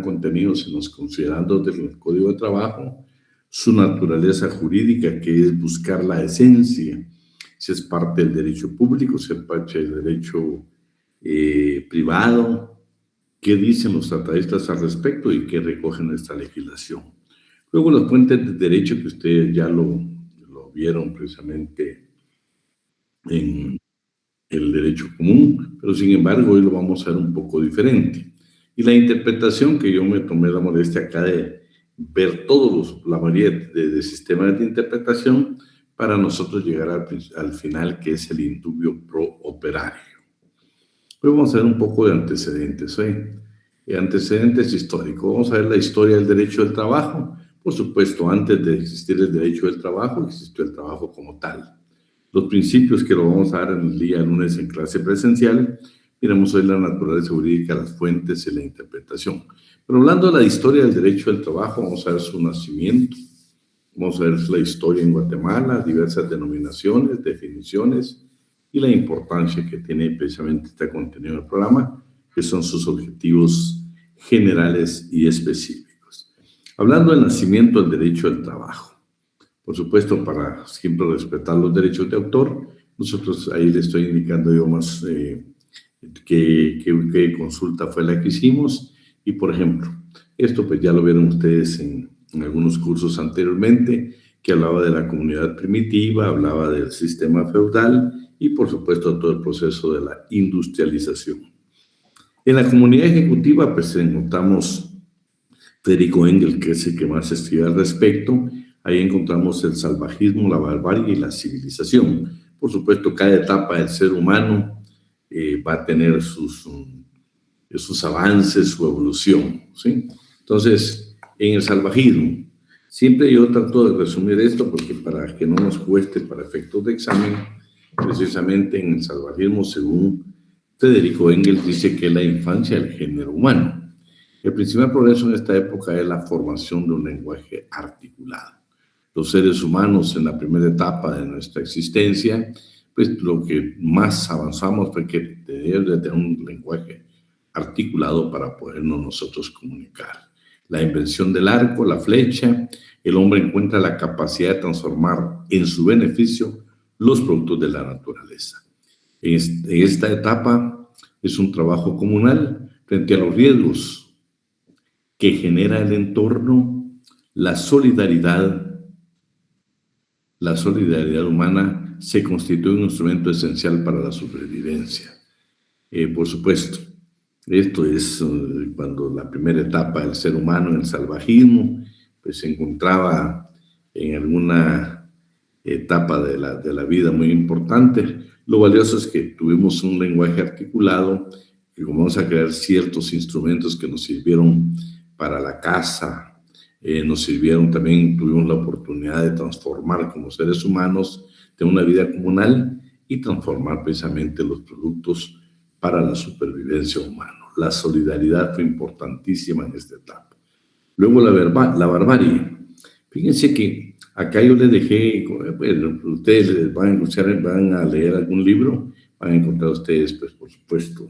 contenidos en los considerandos del Código de Trabajo, su naturaleza jurídica, que es buscar la esencia, si es parte del derecho público, si es parte del derecho privado, qué dicen los tratadistas al respecto y qué recogen esta legislación. Luego los puentes de derecho, que ustedes ya lo vieron precisamente en el derecho común, pero sin embargo hoy lo vamos a ver un poco diferente. Y la interpretación, que yo me tomé la molestia acá de ver todos la mayoría de sistemas de interpretación para nosotros llegar al final, que es el indubio pro operario. Hoy vamos a ver un poco de antecedentes, antecedentes históricos. Vamos a ver la historia del derecho del trabajo. Por supuesto, antes de existir el derecho del trabajo, existió el trabajo como tal. Los principios, que lo vamos a dar en el día lunes en clase presencial. Miramos hoy la naturaleza jurídica, las fuentes y la interpretación. Pero hablando de la historia del derecho del trabajo, vamos a ver su nacimiento, vamos a ver la historia en Guatemala, diversas denominaciones, definiciones y la importancia que tiene precisamente este contenido del programa, que son sus objetivos generales y específicos. Hablando del nacimiento del derecho del trabajo, por supuesto, para siempre respetar los derechos de autor, nosotros ahí le estoy indicando yo más qué consulta fue la que hicimos. Y, por ejemplo, esto pues ya lo vieron ustedes en algunos cursos anteriormente, que hablaba de la comunidad primitiva, hablaba del sistema feudal y, por supuesto, todo el proceso de la industrialización. En la comunidad ejecutiva pues encontramos Federico Engels, que es el que más escribe al respecto. Ahí encontramos el salvajismo, la barbarie y la civilización. Por supuesto, cada etapa del ser humano va a tener sus avances, su evolución, ¿sí? Entonces, en el salvajismo, siempre yo trato de resumir esto porque para que no nos cueste para efectos de examen, precisamente en el salvajismo, según Federico Engels, dice que es la infancia del género humano. El principal progreso en esta época es la formación de un lenguaje articulado. Los seres humanos en la primera etapa de nuestra existencia, pues lo que más avanzamos fue que debemos de tener un lenguaje articulado para podernos nosotros comunicar. La invención del arco, la flecha, el hombre encuentra la capacidad de transformar en su beneficio los productos de la naturaleza. En esta etapa es un trabajo comunal frente a los riesgos que genera el entorno, la solidaridad humana se constituye un instrumento esencial para la supervivencia. Por supuesto, esto es cuando la primera etapa del ser humano en el salvajismo pues se encontraba en alguna etapa de la vida muy importante. Lo valioso es que tuvimos un lenguaje articulado, que comenzamos a crear ciertos instrumentos que nos sirvieron para la caza, nos sirvieron también, tuvimos la oportunidad de transformar como seres humanos, de una vida comunal y transformar precisamente los productos para la supervivencia humana. La solidaridad fue importantísima en esta etapa. Luego la barbarie. Fíjense que acá yo les dejé, bueno, ustedes van a leer algún libro, van a encontrar ustedes, pues por supuesto,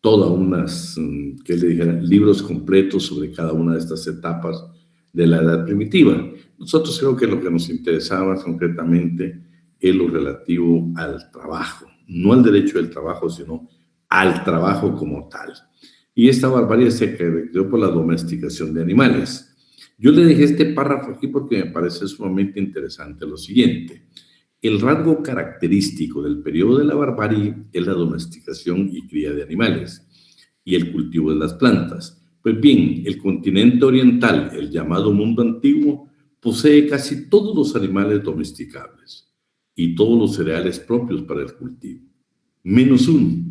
todas unas, ¿qué le dijeran? Libros completos sobre cada una de estas etapas de la edad primitiva. Nosotros creo que lo que nos interesaba concretamente es lo relativo al trabajo, no al derecho del trabajo, sino al trabajo como tal. Y esta barbarie se creó por la domesticación de animales. Yo le dejé este párrafo aquí porque me parece sumamente interesante lo siguiente. El rasgo característico del periodo de la barbarie es la domesticación y cría de animales y el cultivo de las plantas. Pues bien, el continente oriental, el llamado mundo antiguo, posee casi todos los animales domesticables y todos los cereales propios para el cultivo, menos uno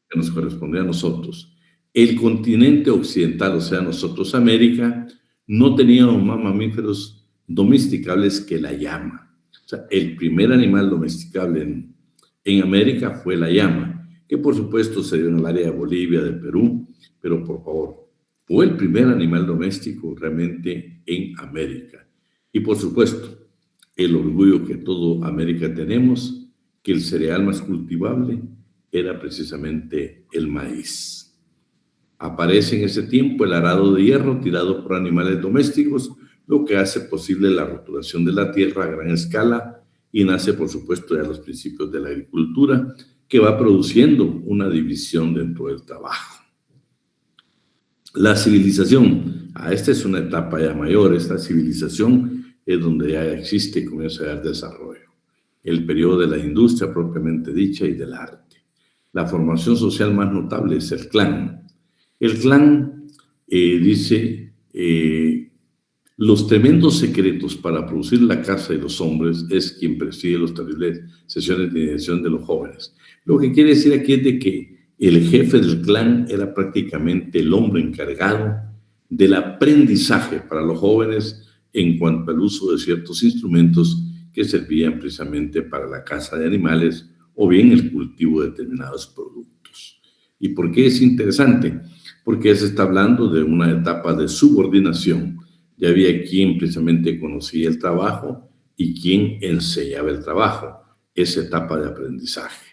que nos corresponde a nosotros. El continente occidental, o sea, nosotros América, no teníamos más mamíferos domesticables que la llama. O sea, el primer animal domesticable en América fue la llama, que por supuesto se dio en el área de Bolivia, de Perú, pero por favor, fue el primer animal doméstico realmente en América. Y por supuesto, el orgullo que todo América tenemos, que el cereal más cultivable era precisamente el maíz. Aparece en ese tiempo el arado de hierro tirado por animales domésticos, lo que hace posible la roturación de la tierra a gran escala y nace, por supuesto, ya los principios de la agricultura, que va produciendo una división dentro del trabajo. La civilización, esta es una etapa ya mayor, esta civilización es donde ya existe y comienza a haber desarrollo. El periodo de la industria propiamente dicha y del arte. La formación social más notable es el clan. El clan dice, los tremendos secretos para producir la casa y los hombres es quien preside las terribles sesiones de iniciación de los jóvenes. Lo que quiere decir aquí es de que el jefe del clan era prácticamente el hombre encargado del aprendizaje para los jóvenes en cuanto al uso de ciertos instrumentos que servían precisamente para la caza de animales o bien el cultivo de determinados productos. ¿Y por qué es interesante? Porque se está hablando de una etapa de subordinación. Ya había quien precisamente conocía el trabajo y quien enseñaba el trabajo, esa etapa de aprendizaje.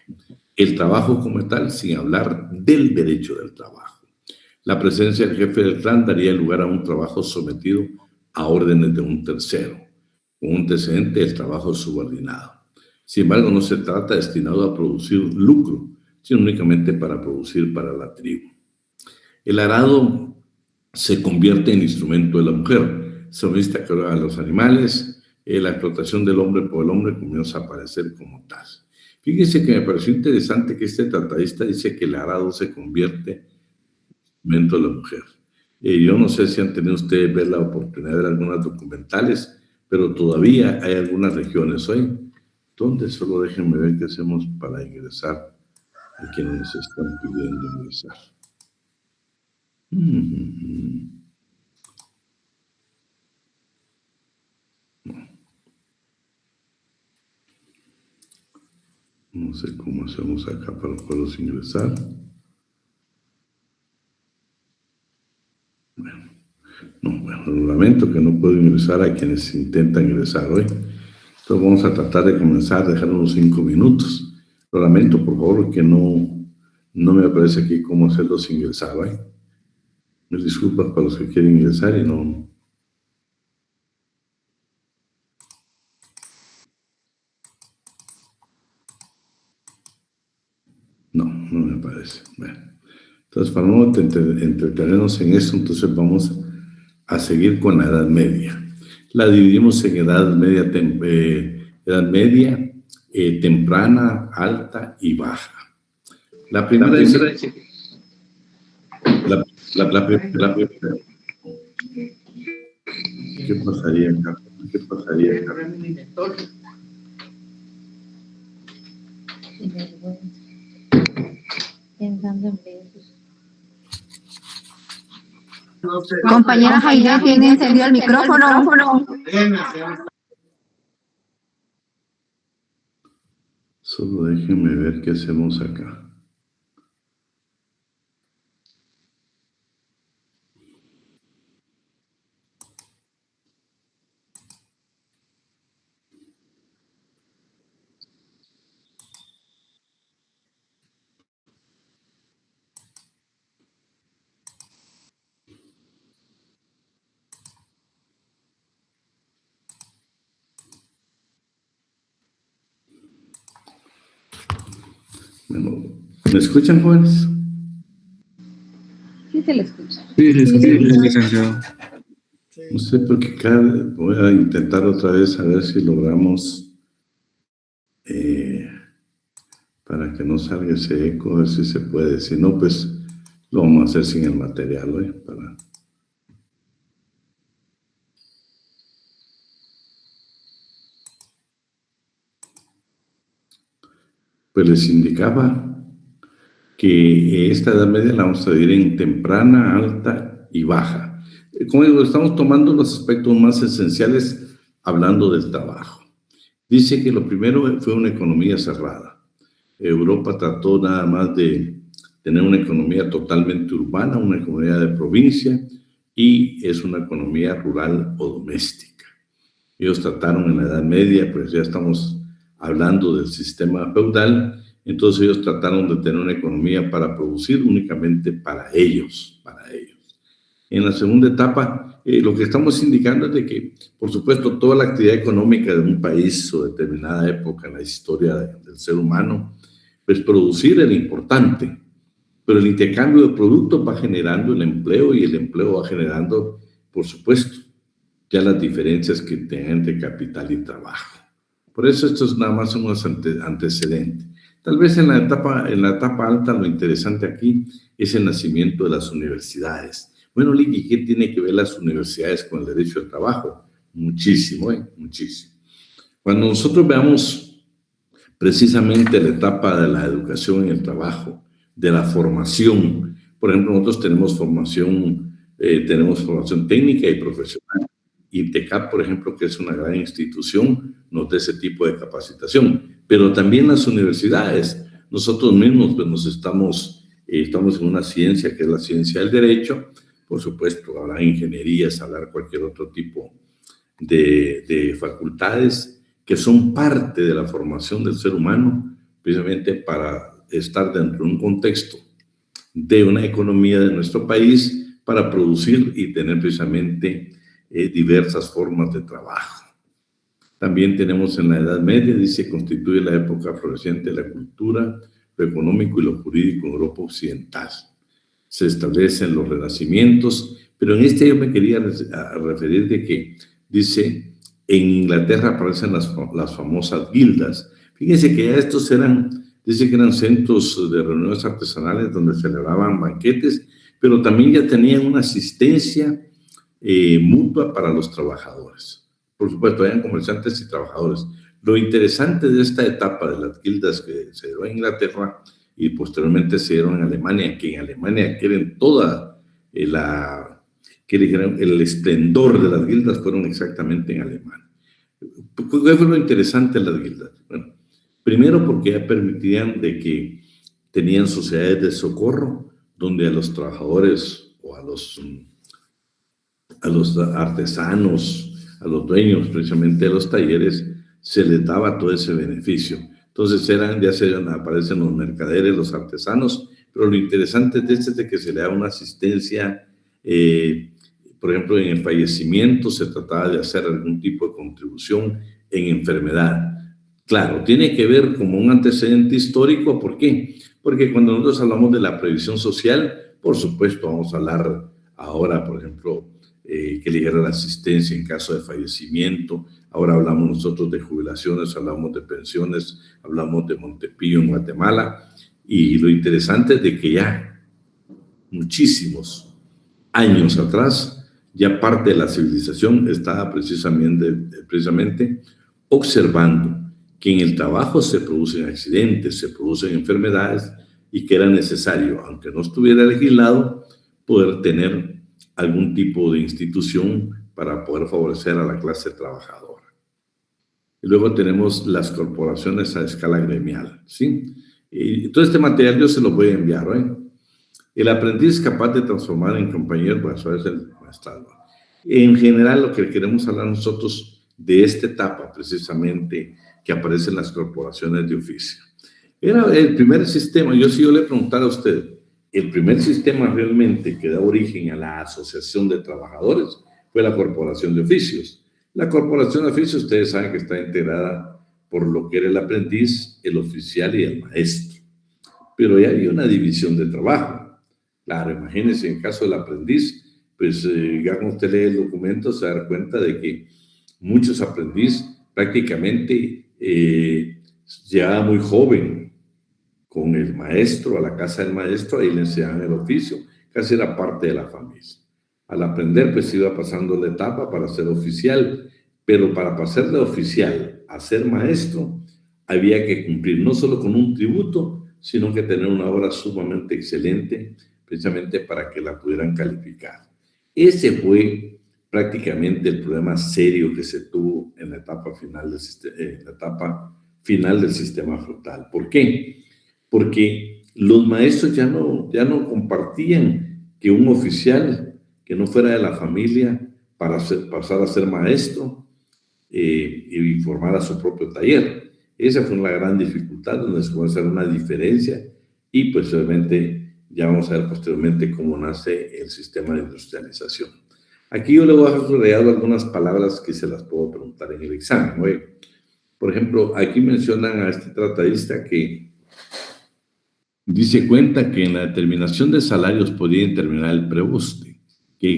El trabajo como tal, sin hablar del derecho del trabajo. La presencia del jefe del clan daría lugar a un trabajo sometido a órdenes de un tercero, con un antecedente del trabajo subordinado. Sin embargo, no se trata destinado a producir lucro, sino únicamente para producir para la tribu. El arado se convierte en instrumento de la mujer, somete a los animales, la explotación del hombre por el hombre comienza a aparecer como tal. Fíjense que me pareció interesante que este tratadista dice que el arado se convierte en instrumento de la mujer. Yo no sé si han tenido ustedes ver la oportunidad de ver algunas documentales, pero todavía hay algunas regiones hoy donde solo déjenme ver qué hacemos para ingresar a quienes nos están pidiendo ingresar. No sé cómo hacemos acá para poderlos ingresar. Bueno, lo lamento que no puedo ingresar a quienes intentan ingresar hoy. Entonces vamos a tratar de comenzar, dejar unos 5 minutos. Lo lamento, por favor, que no me aparece aquí cómo hacerlos ingresar hoy. Mis disculpas para los que quieren ingresar y no. No me parece. Bueno, entonces para no entretenernos en esto, entonces vamos a seguir con la Edad Media. La dividimos en Edad Media, temprana, alta y baja. La primera ¿Qué pasaría acá? Pensando en pesos. Compañera Jaide, ¿tiene encendido el micrófono? Solo déjenme ver qué hacemos acá. Bueno, ¿me escuchan, jóvenes? Sí, se le escucha. Sí, licenciado. No sé por qué voy a intentar otra vez a ver si logramos para que no salga ese eco, a ver si se puede. Si no, pues lo vamos a hacer sin el material, Pues les indicaba que esta Edad Media la vamos a dividir en temprana, alta y baja. Como digo, estamos tomando los aspectos más esenciales hablando del trabajo. Dice que lo primero fue una economía cerrada. Europa trató nada más de tener una economía totalmente urbana, una economía de provincia, y es una economía rural o doméstica. Ellos trataron en la Edad Media, pues ya estamos hablando del sistema feudal, Entonces ellos trataron de tener una economía para producir únicamente para ellos, para ellos. En la segunda etapa, lo que estamos indicando es de que, por supuesto, toda la actividad económica de un país o determinada época en la historia del ser humano, pues producir era importante, pero el intercambio de productos va generando el empleo y el empleo va generando, por supuesto, ya las diferencias que tienen entre capital y trabajo. Por eso esto es nada más unos antecedentes. Tal vez en la etapa alta lo interesante aquí es el nacimiento de las universidades. Bueno, Licky, ¿qué tiene que ver las universidades con el derecho al trabajo? Muchísimo, muchísimo. Cuando nosotros veamos precisamente la etapa de la educación y el trabajo, de la formación, por ejemplo, nosotros tenemos formación técnica y profesional. INTECAP, por ejemplo, que es una gran institución, nos da ese tipo de capacitación, pero también las universidades. Nosotros mismos pues, estamos en una ciencia que es la ciencia del derecho. Por supuesto, habrá ingenierías, habrá cualquier otro tipo de facultades que son parte de la formación del ser humano, precisamente para estar dentro de un contexto de una economía de nuestro país, para producir y tener precisamente diversas formas de trabajo. También tenemos en la Edad Media, dice, constituye la época floreciente de la cultura, lo económico y lo jurídico en Europa Occidental. Se establecen los renacimientos, pero en este yo me quería referir de que, dice, en Inglaterra aparecen las famosas guildas. Fíjense que ya estos dice que eran centros de reuniones artesanales donde celebraban banquetes, pero también ya tenían una asistencia mutua para los trabajadores. Por supuesto, eran comerciantes y trabajadores. Lo interesante de esta etapa de las guildas que se dio en Inglaterra y posteriormente se dieron en Alemania, que en Alemania quieren toda el esplendor de las guildas fueron exactamente en Alemania. ¿Qué fue lo interesante de las guildas? Bueno, primero porque ya permitían de que tenían sociedades de socorro donde a los trabajadores o a los artesanos, a los dueños precisamente de los talleres, se les daba todo ese beneficio. Entonces aparecen los mercaderes, los artesanos, pero lo interesante de es de que se le da una asistencia, por ejemplo, en el fallecimiento se trataba de hacer algún tipo de contribución en enfermedad. Claro, tiene que ver como un antecedente histórico. ¿Por qué? Porque cuando nosotros hablamos de la previsión social, por supuesto, vamos a hablar ahora, por ejemplo, que ligara la asistencia en caso de fallecimiento. Ahora hablamos nosotros de jubilaciones, hablamos de pensiones, hablamos de Montepío en Guatemala. Y lo interesante es de que ya muchísimos años atrás, ya parte de la civilización estaba precisamente observando que en el trabajo se producen accidentes, se producen enfermedades y que era necesario, aunque no estuviera legislado, poder tener algún tipo de institución para poder favorecer a la clase trabajadora. Y luego tenemos las corporaciones a escala gremial, ¿sí? Y todo este material yo se lo voy a enviar, ¿eh? El aprendiz capaz de transformar en compañero, pues eso es el maestrado. En general, lo que queremos hablar nosotros de esta etapa, precisamente, que aparecen las corporaciones de oficio. Era el primer sistema, si yo le preguntara a usted, el primer sistema realmente que da origen a la asociación de trabajadores fue la corporación de oficios. La corporación de oficios, ustedes saben que está integrada por lo que era el aprendiz, el oficial y el maestro. Pero ya había una división de trabajo. Claro, imagínense, en el caso del aprendiz, pues ya cuando usted lee el documento se da cuenta de que muchos aprendices prácticamente llegaban muy joven con el maestro a la casa del maestro, ahí le enseñaban el oficio, casi era parte de la familia. Al aprender, pues iba pasando la etapa para ser oficial, pero para pasar de oficial a ser maestro, había que cumplir no solo con un tributo, sino que tener una obra sumamente excelente, precisamente para que la pudieran calificar. Ese fue prácticamente el problema serio que se tuvo en la etapa final del sistema feudal. ¿Por qué? Porque los maestros ya no compartían que un oficial que no fuera de la familia pasar a ser maestro y formar a su propio taller. Esa fue una gran dificultad donde se puede hacer una diferencia y pues obviamente ya vamos a ver posteriormente cómo nace el sistema de industrialización. Aquí yo le voy a dejar subrayado algunas palabras que se las puedo preguntar en el examen. Oye, por ejemplo, aquí mencionan a este tratadista que dice cuenta que en la determinación de salarios podía determinar el preboste, que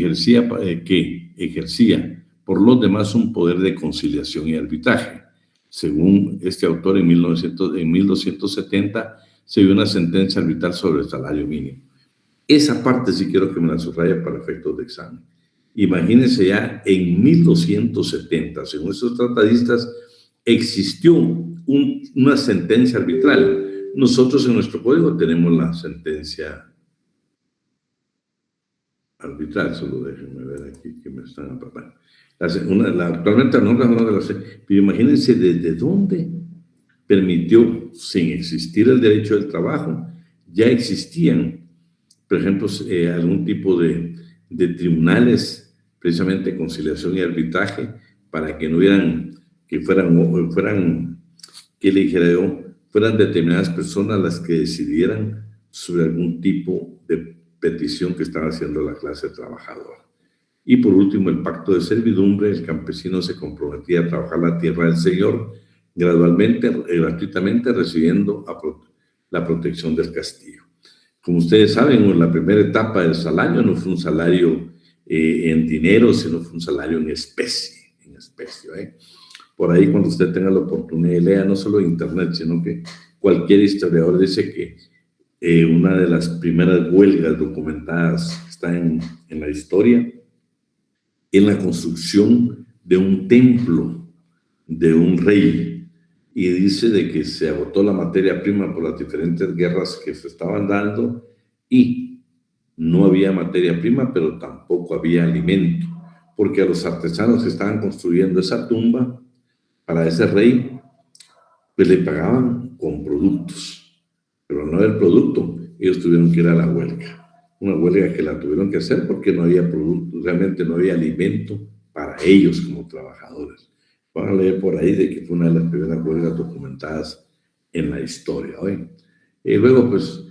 ejercía por los demás un poder de conciliación y arbitraje. Según este autor, en 1270 se dio una sentencia arbitral sobre el salario mínimo. Esa parte sí quiero que me la subraye para efectos de examen. Imagínense ya en 1270, según estos tratadistas, existió una sentencia arbitral. Nosotros en nuestro código tenemos la sentencia arbitral, solo déjenme ver aquí que me están apagando. Actualmente no la sé, pero imagínense desde dónde permitió, sin existir el derecho del trabajo, ya existían, por ejemplo, algún tipo de tribunales, precisamente conciliación y arbitraje, para que no hubieran, fueran, ¿qué le dijera yo? Fueran determinadas personas las que decidieran sobre algún tipo de petición que estaba haciendo la clase trabajadora. Y por último, el pacto de servidumbre. El campesino se comprometía a trabajar la tierra del señor, gradualmente, gratuitamente, recibiendo la protección del castillo. Como ustedes saben, la primera etapa del salario no fue un salario en dinero, sino fue un salario en especie. Por ahí, cuando usted tenga la oportunidad, lea no solo internet, sino que cualquier historiador dice que una de las primeras huelgas documentadas que está en la historia, en la construcción de un templo de un rey, y dice de que se agotó la materia prima por las diferentes guerras que se estaban dando y no había materia prima, pero tampoco había alimento, porque a los artesanos que estaban construyendo esa tumba para ese rey, pues le pagaban con productos, pero no el producto, ellos tuvieron que ir a la huelga. Una huelga que la tuvieron que hacer porque no había producto, realmente no había alimento para ellos como trabajadores. Van a leer por ahí de que fue una de las primeras huelgas documentadas en la historia. Luego, pues,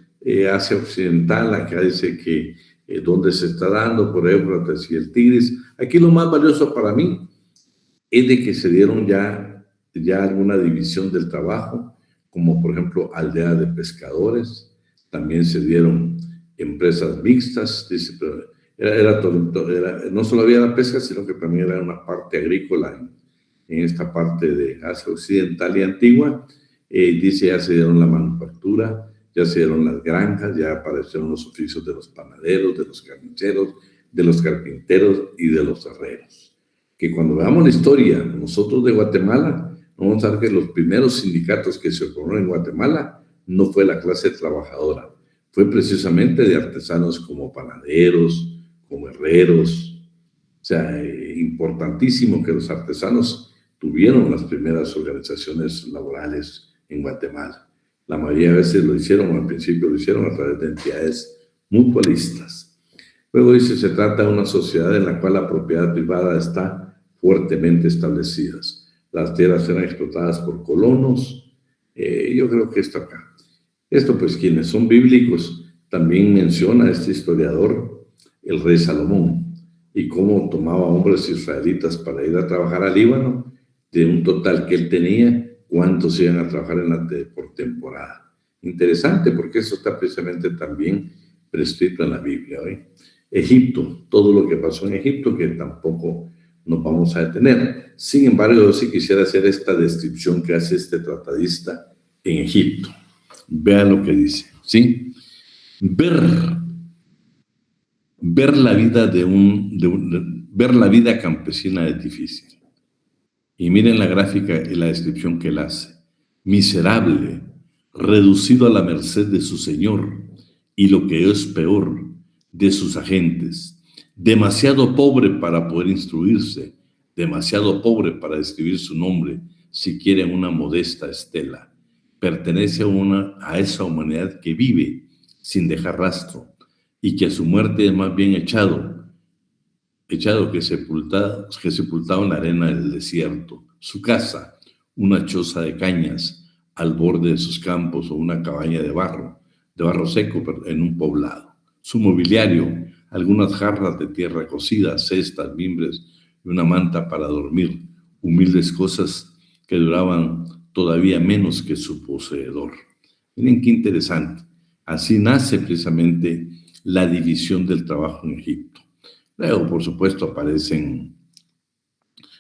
Asia Occidental, acá dice que dónde se está dando, por Éufrates y el Tigris. Aquí lo más valioso para mí es de que se dieron ya alguna división del trabajo, como por ejemplo aldeas de pescadores, también se dieron empresas mixtas, dice, pero no solo había la pesca, sino que también era una parte agrícola en esta parte de Asia Occidental y Antigua. Dice, ya se dieron la manufactura, ya se dieron las granjas, ya aparecieron los oficios de los panaderos, de los carniceros, de los carpinteros y de los herreros. Que cuando veamos la historia, nosotros de Guatemala, vamos a ver que los primeros sindicatos que se formaron en Guatemala no fue la clase trabajadora, fue precisamente de artesanos como panaderos, como herreros. O sea, importantísimo que los artesanos tuvieron las primeras organizaciones laborales en Guatemala. La mayoría de veces lo hicieron, al principio lo hicieron a través de entidades mutualistas. Luego dice, se trata de una sociedad en la cual la propiedad privada está fuertemente establecida. Las tierras eran explotadas por colonos. Yo creo que esto acá. Esto, pues, quienes son bíblicos, también menciona este historiador, el rey Salomón, y cómo tomaba hombres israelitas para ir a trabajar al Líbano, de un total que él tenía, cuántos iban a trabajar por temporada. Interesante, porque eso está precisamente también prescrito en la Biblia. Egipto, todo lo que pasó en Egipto, que tampoco nos vamos a detener. Sin embargo, yo sí quisiera hacer esta descripción que hace este tratadista en Egipto. Vean lo que dice, ¿sí? Ver la vida ver la vida campesina es difícil. Y miren la gráfica y la descripción que él hace. Miserable, reducido a la merced de su señor, y lo que es peor, de sus agentes. Demasiado pobre para poder instruirse, demasiado pobre para escribir su nombre, siquiera en una modesta estela. Pertenece a esa humanidad que vive sin dejar rastro y que a su muerte es más bien echado que sepultado en la arena del desierto. Su casa, una choza de cañas al borde de sus campos o una cabaña de barro seco en un poblado. Su mobiliario, algunas jarras de tierra cocida, cestas, mimbres y una manta para dormir, humildes cosas que duraban todavía menos que su poseedor. Miren qué interesante. Así nace precisamente la división del trabajo en Egipto. Luego, por supuesto, aparecen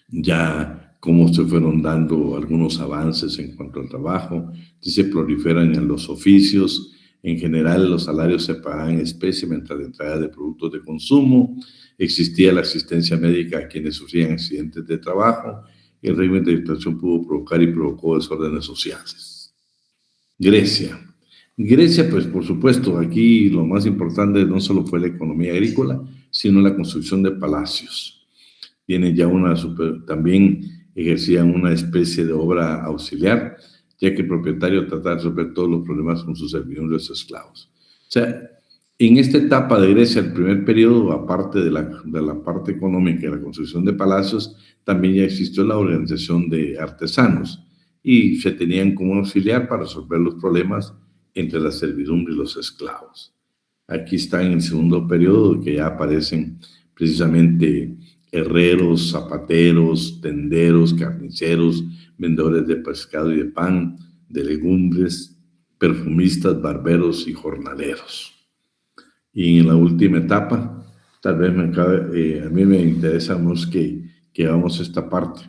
ya cómo se fueron dando algunos avances en cuanto al trabajo. Se proliferan en los oficios. En general, los salarios se pagaban en especie mientras la entrega de productos de consumo. Existía la asistencia médica a quienes sufrían accidentes de trabajo. El régimen de dictación pudo provocar y provocó desórdenes sociales. Grecia. Grecia, pues por supuesto, aquí lo más importante no solo fue la economía agrícola, sino la construcción de palacios. Tienen ya también ejercían una especie de obra auxiliar, ya que el propietario trataba de resolver todos los problemas con sus servidumbre y esclavos. O sea, en esta etapa de Grecia, el primer periodo, aparte de la parte económica y la construcción de palacios, también ya existió la organización de artesanos y se tenían como auxiliar para resolver los problemas entre la servidumbre y los esclavos. Aquí está en el segundo periodo que ya aparecen precisamente herreros, zapateros, tenderos, carniceros, vendedores de pescado y de pan, de legumbres, perfumistas, barberos y jornaleros. Y en la última etapa, tal vez a mí me interesa más que veamos esta parte.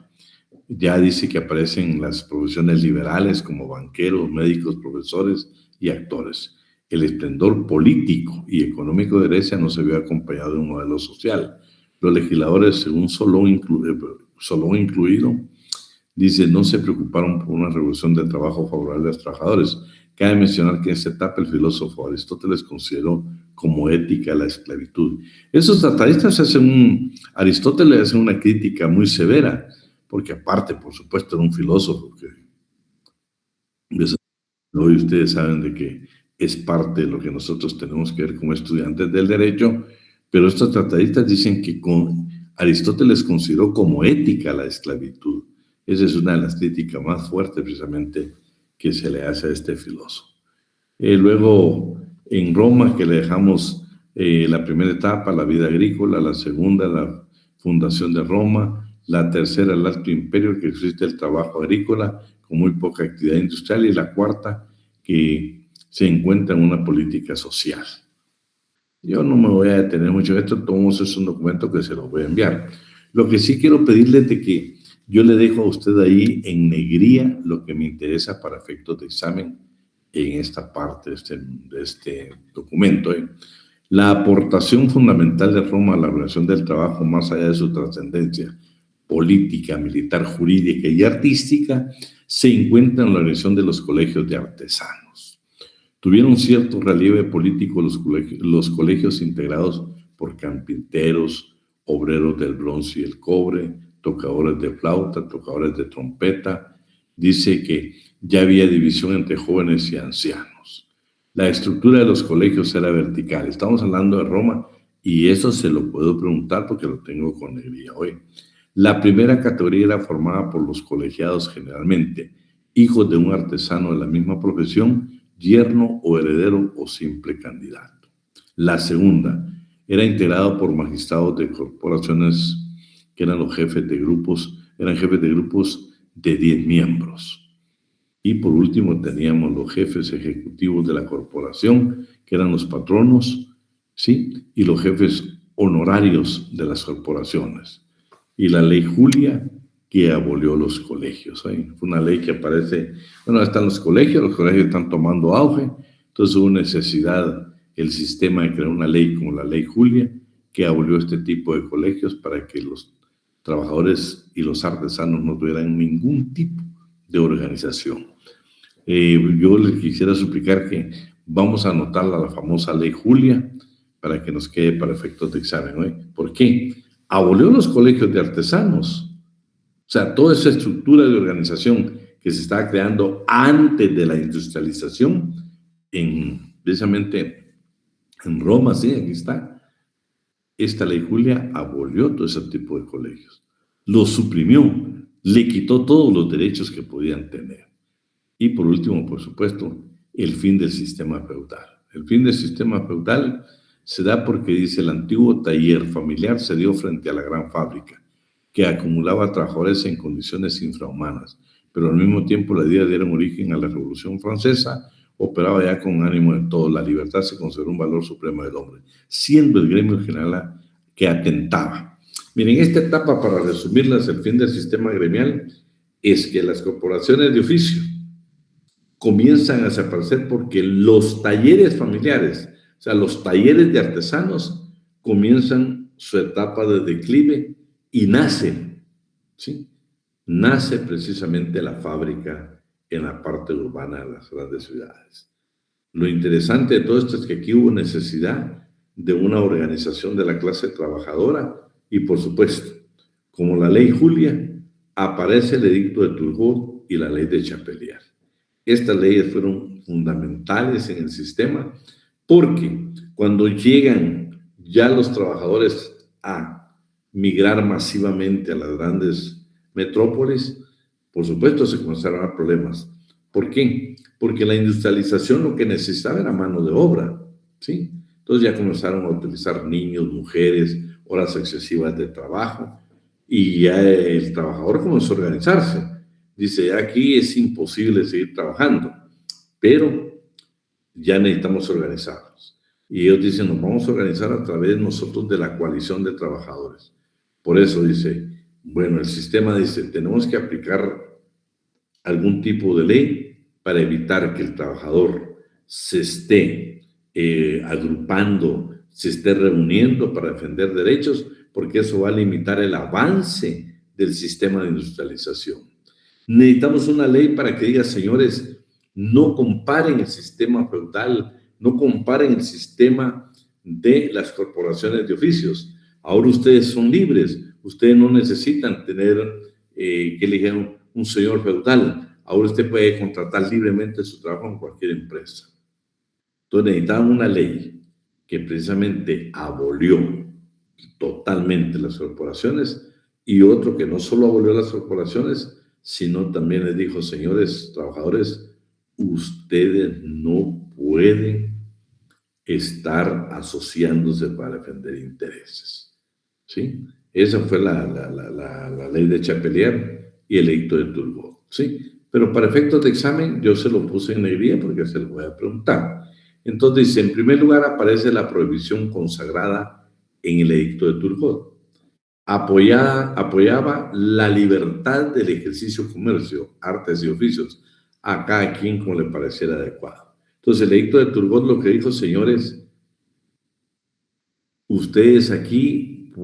Ya dice que aparecen las profesiones liberales como banqueros, médicos, profesores y actores. El esplendor político y económico de Grecia no se vio acompañado de un modelo social. Los legisladores, según Solón incluido, dice, no se preocuparon por una revolución del trabajo favorable a los trabajadores. Cabe mencionar que en esta etapa el filósofo Aristóteles consideró como ética la esclavitud. Esos tratadistas Aristóteles hace una crítica muy severa, porque aparte, por supuesto, era un filósofo que hoy ustedes saben de que es parte de lo que nosotros tenemos que ver como estudiantes del derecho, pero estos tratadistas dicen que Aristóteles consideró como ética la esclavitud. Esa es una de las críticas más fuertes precisamente que se le hace a este filósofo. Luego, en Roma, que le dejamos la primera etapa, la vida agrícola, la segunda, la fundación de Roma, la tercera, el Alto Imperio, que existe el trabajo agrícola con muy poca actividad industrial, y la cuarta, que se encuentra en una política social. Yo no me voy a detener mucho en esto, todos es un documento que se los voy a enviar. Lo que sí quiero pedirles es de que yo le dejo a usted ahí en negría lo que me interesa para efectos de examen en esta parte de este documento. La aportación fundamental de Roma a la organización del trabajo, más allá de su trascendencia política, militar, jurídica y artística, se encuentra en la organización de los colegios de artesanos. Tuvieron cierto relieve político los colegios integrados por carpinteros, obreros del bronce y el cobre, tocadores de flauta, tocadores de trompeta. Dice que ya había división entre jóvenes y ancianos. La estructura de los colegios era vertical. Estamos hablando de Roma y eso se lo puedo preguntar porque lo tengo con negría hoy. La primera categoría era formada por los colegiados, generalmente hijos de un artesano de la misma profesión, yerno o heredero o simple candidato. La segunda era integrado por magistrados de corporaciones que eran los jefes de grupos, de 10 miembros. Y por último teníamos los jefes ejecutivos de la corporación, que eran los patronos, ¿sí? Y los jefes honorarios de las corporaciones. Y la ley Julia, que abolió los colegios. Fue una ley que aparece, bueno, están los colegios están tomando auge, entonces hubo necesidad, el sistema de crear una ley como la ley Julia, que abolió este tipo de colegios para que los trabajadores y los artesanos no tuvieran ningún tipo de organización. Yo les quisiera suplicar que vamos a anotar la famosa ley Julia para que nos quede para efectos de examen. ¿Por qué? Abolió los colegios de artesanos. O sea, toda esa estructura de organización que se estaba creando antes de la industrialización, precisamente en Roma, sí, aquí está. Esta ley Julia abolió todo ese tipo de colegios. Los suprimió, le quitó todos los derechos que podían tener. Y por último, por supuesto, el fin del sistema feudal. El fin del sistema feudal se da porque, dice, el antiguo taller familiar se dio frente a la gran fábrica, que acumulaba trabajadores en condiciones infrahumanas, pero al mismo tiempo la idea dieron origen a la Revolución Francesa, operaba ya con ánimo de todo. La libertad se consideró un valor supremo del hombre, siendo el gremio general que atentaba. Miren, esta etapa, para resumirlas, el fin del sistema gremial, es que las corporaciones de oficio comienzan a desaparecer porque los talleres familiares, o sea, los talleres de artesanos, comienzan su etapa de declive y nacen, ¿sí? Nace precisamente la fábrica en la parte urbana de las grandes ciudades. Lo interesante de todo esto es que aquí hubo necesidad de una organización de la clase trabajadora y, por supuesto, como la ley Julia, aparece el edicto de Turgot y la ley de Chapelier. Estas leyes fueron fundamentales en el sistema porque cuando llegan ya los trabajadores a migrar masivamente a las grandes metrópolis, por supuesto se comenzaron a dar problemas. ¿Por qué? Porque la industrialización lo que necesitaba era mano de obra, ¿sí? Entonces ya comenzaron a utilizar niños, mujeres, horas excesivas de trabajo, y ya el trabajador comenzó a organizarse. Dice, aquí es imposible seguir trabajando, pero ya necesitamos organizarnos. Y ellos dicen, nos vamos a organizar a través nosotros de la coalición de trabajadores. Por eso dice, bueno, el sistema dice, tenemos que aplicar algún tipo de ley para evitar que el trabajador se esté agrupando, se esté reuniendo para defender derechos, porque eso va a limitar el avance del sistema de industrialización. Necesitamos una ley para que diga, señores, no comparen el sistema feudal, no comparen el sistema de las corporaciones de oficios. Ahora ustedes son libres, ustedes no necesitan tener, que le dijeron, un señor feudal. Ahora usted puede contratar libremente su trabajo en cualquier empresa. Entonces necesitaban una ley que precisamente abolió totalmente las corporaciones, y otro que no solo abolió las corporaciones, sino también les dijo, señores trabajadores, ustedes no pueden estar asociándose para defender intereses, ¿sí? Esa fue la ley de Chapelier y el edicto de Turgot, ¿sí? Pero para efectos de examen yo se lo puse en negrilla porque se lo voy a preguntar. Entonces dice, en primer lugar aparece la prohibición consagrada en el edicto de Turgot. Apoyaba la libertad del ejercicio de comercio, artes y oficios, a cada quien como le pareciera adecuado. Entonces el edicto de Turgot lo que dijo, señores, ustedes aquí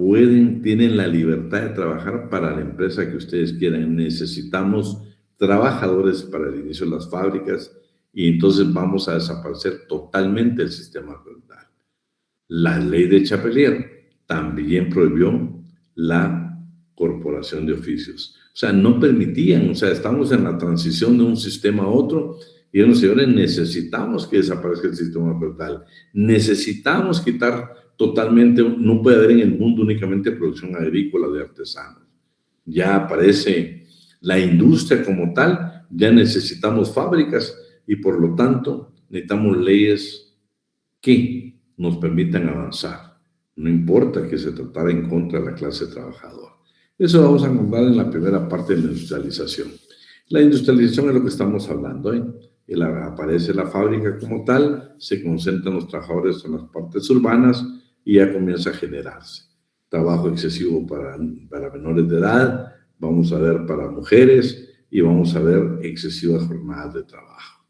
tienen la libertad de trabajar para la empresa que ustedes quieran. Necesitamos trabajadores para el inicio de las fábricas y entonces vamos a desaparecer totalmente el sistema feudal. La ley de Chapelier también prohibió la corporación de oficios. O sea, no permitían, o sea, estamos en la transición de un sistema a otro y bueno, señores, necesitamos que desaparezca el sistema feudal. Necesitamos quitar totalmente, no puede haber en el mundo únicamente producción agrícola de artesanos. Ya aparece la industria como tal, ya necesitamos fábricas y por lo tanto necesitamos leyes que nos permitan avanzar. No importa que se tratara en contra de la clase trabajadora. Eso vamos a encontrar en la primera parte de la industrialización. La industrialización es lo que estamos hablando, ¿eh? Aparece la fábrica como tal, se concentran los trabajadores en las partes urbanas y ya comienza a generarse. Trabajo excesivo para menores de edad, vamos a ver para mujeres y vamos a ver excesivas jornadas de trabajo.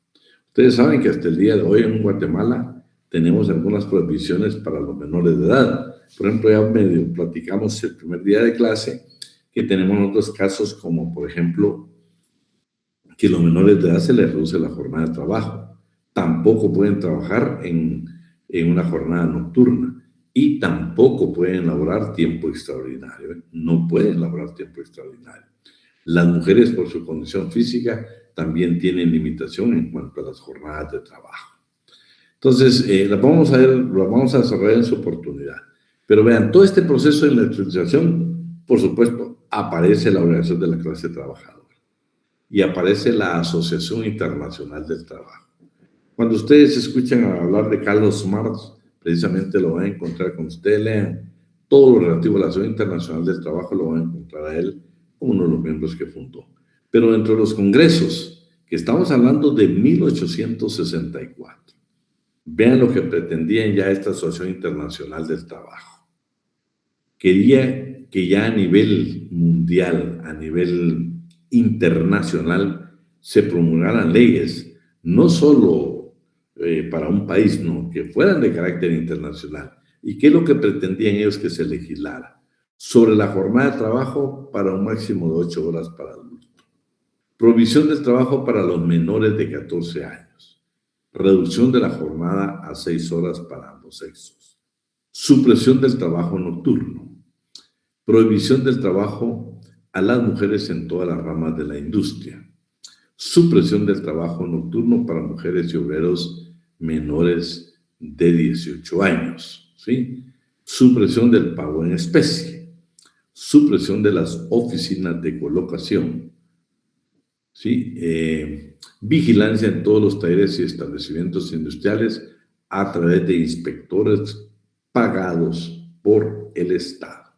Ustedes saben que hasta el día de hoy en Guatemala tenemos algunas prohibiciones para los menores de edad. Por ejemplo, ya medio platicamos el primer día de clase que tenemos otros casos como, por ejemplo, que los menores de edad se les reduce la jornada de trabajo. Tampoco pueden trabajar en una jornada nocturna y tampoco pueden laborar tiempo extraordinario. No pueden laborar tiempo extraordinario. Las mujeres, por su condición física, también tienen limitación en cuanto a las jornadas de trabajo. Entonces, las vamos a desarrollar en su oportunidad. Pero vean, todo este proceso de industrialización por supuesto, aparece la Organización de la Clase Trabajadora y aparece la Asociación Internacional del Trabajo. Cuando ustedes escuchan hablar de Carlos Marx, precisamente lo van a encontrar cuando ustedes lean todo lo relativo a la Asociación Internacional del Trabajo, lo van a encontrar a él como uno de los miembros que fundó. Pero dentro de los congresos, que estamos hablando de 1864, vean lo que pretendían ya esta Asociación Internacional del Trabajo. Quería que ya a nivel mundial, a nivel internacional, se promulgaran leyes, no solo para un país, no, que fueran de carácter internacional. ¿Y qué es lo que pretendían ellos que se legislara? Sobre la jornada de trabajo para un máximo de 8 horas para adultos. Prohibición del trabajo para los menores de 14 años. Reducción de la jornada a 6 horas para ambos sexos. Supresión del trabajo nocturno. Prohibición del trabajo a las mujeres en todas las ramas de la industria. Supresión del trabajo nocturno para mujeres y obreros menores de 18 años. ¿Sí? Supresión del pago en especie. Supresión de las oficinas de colocación. ¿Sí? Vigilancia en todos los talleres y establecimientos industriales a través de inspectores pagados por el Estado.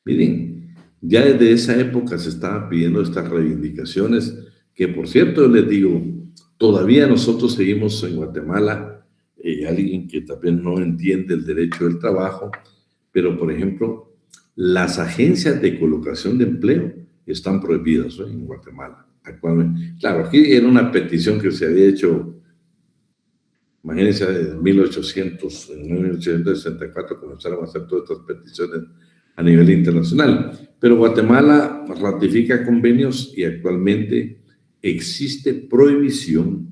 Miren, ya desde esa época se estaban pidiendo estas reivindicaciones que, por cierto, yo les digo, todavía nosotros seguimos en Guatemala, alguien que también no entiende el derecho del trabajo, pero, por ejemplo, las agencias de colocación de empleo están prohibidas en Guatemala actualmente. Claro, aquí era una petición que se había hecho, imagínense, en 1864 comenzaron a hacer todas estas peticiones a nivel internacional, pero Guatemala ratifica convenios y actualmente existe prohibición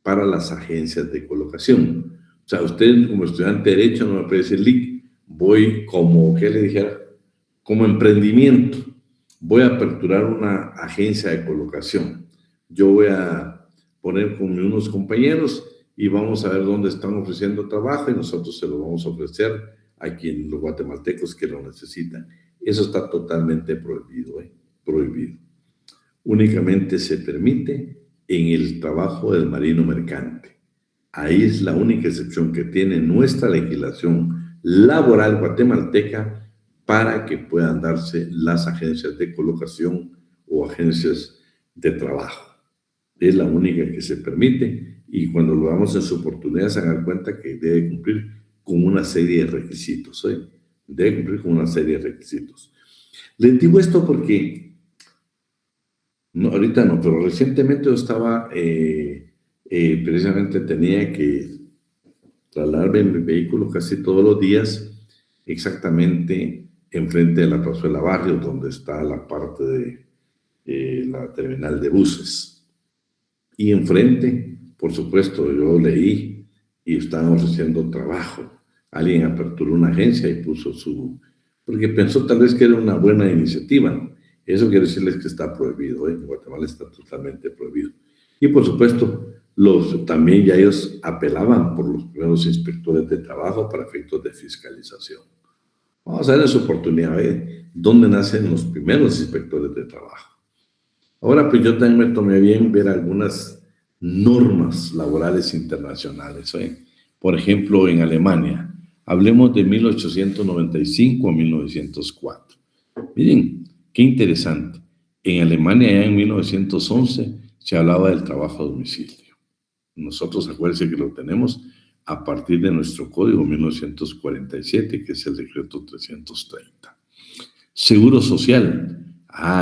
para las agencias de colocación. O sea, usted como estudiante de Derecho no me puede decir, Lic, voy como, ¿qué le dijera? Como emprendimiento, voy a aperturar una agencia de colocación. Yo voy a poner con unos compañeros y vamos a ver dónde están ofreciendo trabajo y nosotros se lo vamos a ofrecer a quien los guatemaltecos que lo necesitan. Eso está totalmente prohibido, prohibido. Únicamente se permite en el trabajo del marino mercante. Ahí es la única excepción que tiene nuestra legislación laboral guatemalteca para que puedan darse las agencias de colocación o agencias de trabajo. Es la única que se permite y cuando lo hagamos en su oportunidad se dan cuenta que debe cumplir con una serie de requisitos. Debe cumplir con una serie de requisitos. Les digo esto porque no, ahorita no, pero recientemente yo estaba, precisamente tenía que trasladarme en mi vehículo casi todos los días, exactamente enfrente de la Plazuela Barrio, donde está la parte de la terminal de buses. Y enfrente, por supuesto, yo leí y estaban ofreciendo trabajo. Alguien aperturó una agencia y puso porque pensó tal vez que era una buena iniciativa, ¿no? Eso quiere decirles que está prohibido, en Guatemala está totalmente prohibido. Y por supuesto, también ya ellos apelaban por los primeros inspectores de trabajo para efectos de fiscalización. Vamos a ver en su oportunidad, dónde nacen los primeros inspectores de trabajo. Ahora, pues yo también me tomé bien ver algunas normas laborales internacionales. Por ejemplo, en Alemania, hablemos de 1895 a 1904. Miren, qué interesante. En Alemania, ya en 1911, se hablaba del trabajo a domicilio. Nosotros, acuérdense que lo tenemos a partir de nuestro código 1947, que es el decreto 330. Seguro social.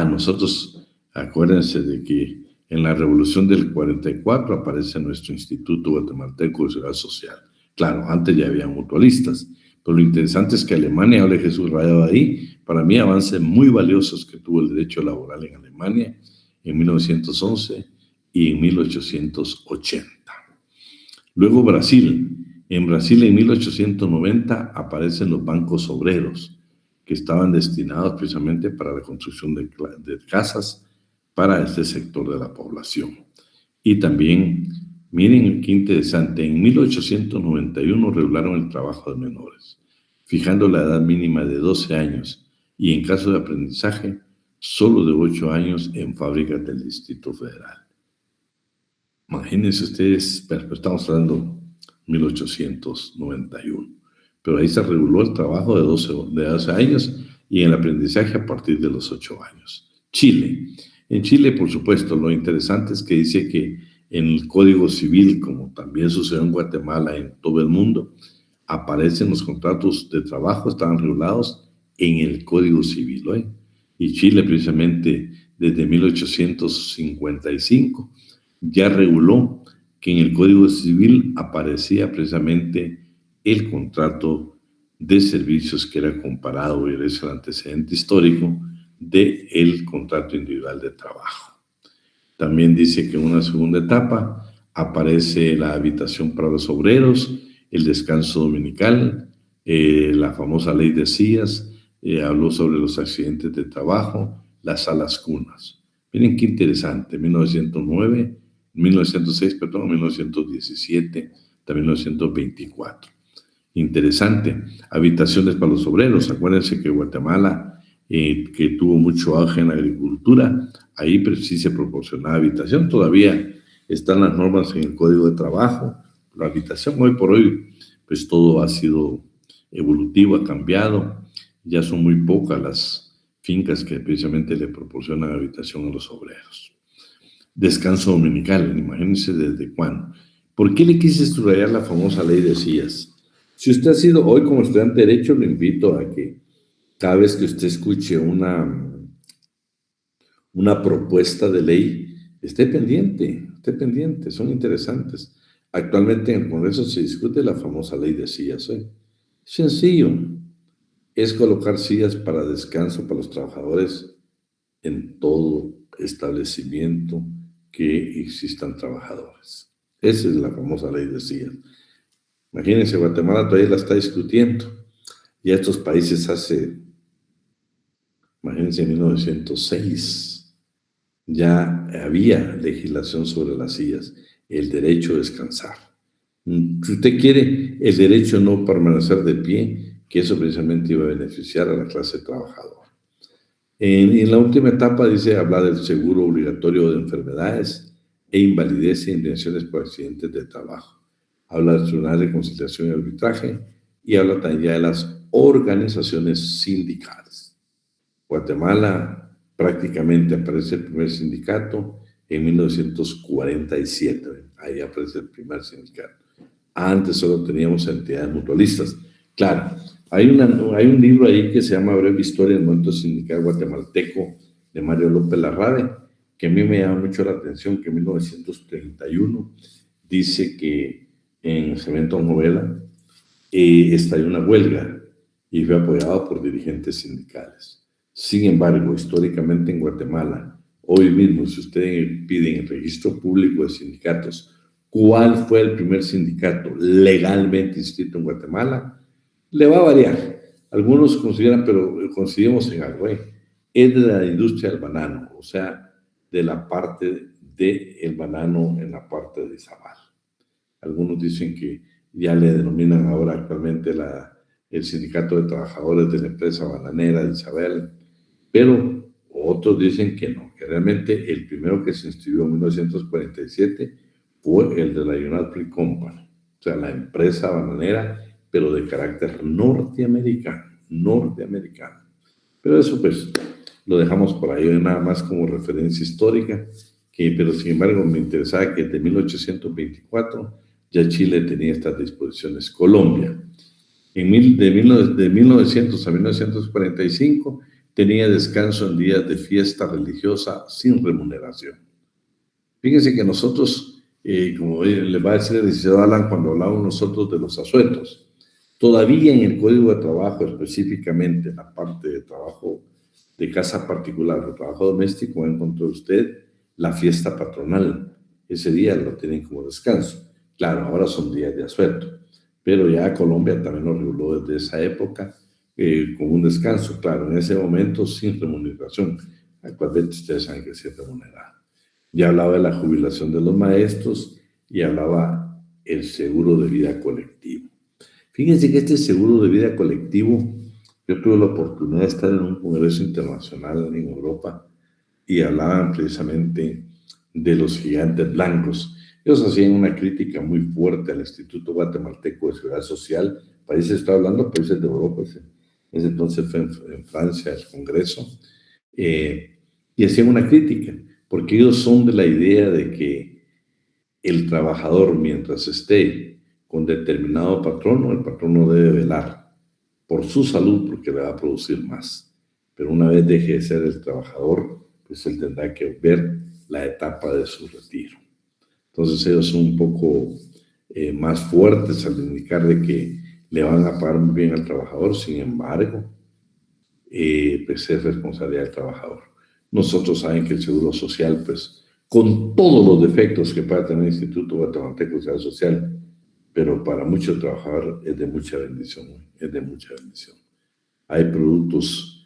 Nosotros, acuérdense de que en la revolución del 44 aparece nuestro Instituto Guatemalteco de Seguridad Social. Claro, antes ya había mutualistas, pero lo interesante es que Alemania, hable Jesús rayado ahí, para mí avances muy valiosos que tuvo el derecho laboral en Alemania en 1911 y en 1880. Luego Brasil. En Brasil en 1890 aparecen los bancos obreros que estaban destinados precisamente para la construcción de casas para este sector de la población. Y también, miren qué interesante, en 1891 regularon el trabajo de menores, fijando la edad mínima de 12 años y en caso de aprendizaje, solo de 8 años en fábricas del Distrito Federal. Imagínense ustedes, pero estamos hablando de 1891, pero ahí se reguló el trabajo de 12 años y el aprendizaje a partir de los 8 años. Chile. En Chile, por supuesto, lo interesante es que dice que en el Código Civil, como también sucedió en Guatemala, en todo el mundo, aparecen los contratos de trabajo, estaban regulados en el Código Civil, ¿eh? Y Chile, precisamente, desde 1855, ya reguló que en el Código Civil aparecía precisamente el contrato de servicios que era comparado, y era ese el antecedente histórico del contrato individual de trabajo. También dice que en una segunda etapa aparece la habitación para los obreros, el descanso dominical, la famosa ley de sillas, habló sobre los accidentes de trabajo, las salas cunas. Miren qué interesante, 1906, 1917, hasta 1924. Interesante, habitaciones para los obreros. Acuérdense que Guatemala, que tuvo mucho auge en la agricultura, ahí sí se proporcionaba habitación. Todavía están las normas en el Código de Trabajo. La habitación hoy por hoy, pues todo ha sido evolutivo, ha cambiado. Ya son muy pocas las fincas que precisamente le proporcionan habitación a los obreros. Descanso dominical, imagínense desde cuándo. ¿Por qué le quise subrayar la famosa ley de sillas? Si usted ha sido hoy como estudiante de Derecho, lo invito a que cada vez que usted escuche una propuesta de ley, esté pendiente, son interesantes. Actualmente en el Congreso se discute la famosa ley de sillas. Sencillo, es colocar sillas para descanso para los trabajadores en todo establecimiento que existan trabajadores. Esa es la famosa ley de sillas. Imagínense, Guatemala todavía la está discutiendo. Y estos países imagínense, en 1906 ya había legislación sobre las sillas, el derecho a descansar. Si usted quiere el derecho a no permanecer de pie, que eso precisamente iba a beneficiar a la clase trabajadora. En la última etapa habla del seguro obligatorio de enfermedades e invalidez e indemnizaciones por accidentes de trabajo. Habla del Tribunal de Conciliación y Arbitraje y habla también ya de las organizaciones sindicales. Guatemala prácticamente aparece el primer sindicato en 1947. Ahí aparece el primer sindicato. Antes solo teníamos entidades mutualistas. Claro, hay un libro ahí que se llama Breve Historia del Movimiento Sindical Guatemalteco de Mario López Larrade, que a mí me llama mucho la atención, que en 1931 dice que en Cemento Novela estalló una huelga y fue apoyado por dirigentes sindicales. Sin embargo, históricamente en Guatemala, hoy mismo, si usted pide en el registro público de sindicatos cuál fue el primer sindicato legalmente inscrito en Guatemala, le va a variar. Algunos consideran, pero coincidimos en algo, es de la industria del banano, o sea, de la parte del banano en la parte de Izabal. Algunos dicen que ya le denominan ahora actualmente el Sindicato de Trabajadores de la Empresa Bananera de Izabal, pero otros dicen que no, que realmente el primero que se inscribió en 1947 fue el de la United Fruit Company, o sea, la empresa bananera, pero de carácter norteamericano. Pero eso pues lo dejamos por ahí nada más como referencia histórica, pero sin embargo me interesaba que desde 1824 ya Chile tenía estas disposiciones. Colombia, de 1900 a 1945 tenía descanso en días de fiesta religiosa sin remuneración. Fíjense que nosotros, como le va a decir el licenciado Alan cuando hablamos nosotros de los asuetos, todavía en el Código de Trabajo, específicamente en la parte de trabajo de casa particular, de trabajo doméstico, encontró usted la fiesta patronal. Ese día lo tienen como descanso. Claro, ahora son días de asueto, pero ya Colombia también lo reguló desde esa época con un descanso, claro, en ese momento sin remuneración. Actualmente ustedes saben que sí es remunerado. Ya hablaba de la jubilación de los maestros y hablaba el seguro de vida colectivo. Fíjense que este seguro de vida colectivo Yo tuve la oportunidad de estar en un congreso internacional en Europa y hablaban precisamente de los gigantes blancos. Ellos hacían una crítica muy fuerte al Instituto Guatemalteco de Seguridad Social. Países, estoy hablando países de Europa, ese entonces fue en Francia el congreso, y hacían una crítica, porque ellos son de la idea de que el trabajador, mientras esté con determinado patrono, el patrono debe velar por su salud porque le va a producir más. Pero una vez deje de ser el trabajador, pues él tendrá que ver la etapa de su retiro. Entonces ellos son un poco más fuertes al indicar de que le van a pagar muy bien al trabajador. Sin embargo, pues es responsabilidad del trabajador. Nosotros saben que el Seguro Social, pues con todos los defectos que pueda tener el Instituto Guatemalteco de Seguridad Social, pero para muchos trabajadores es de mucha bendición, es de mucha bendición. Hay productos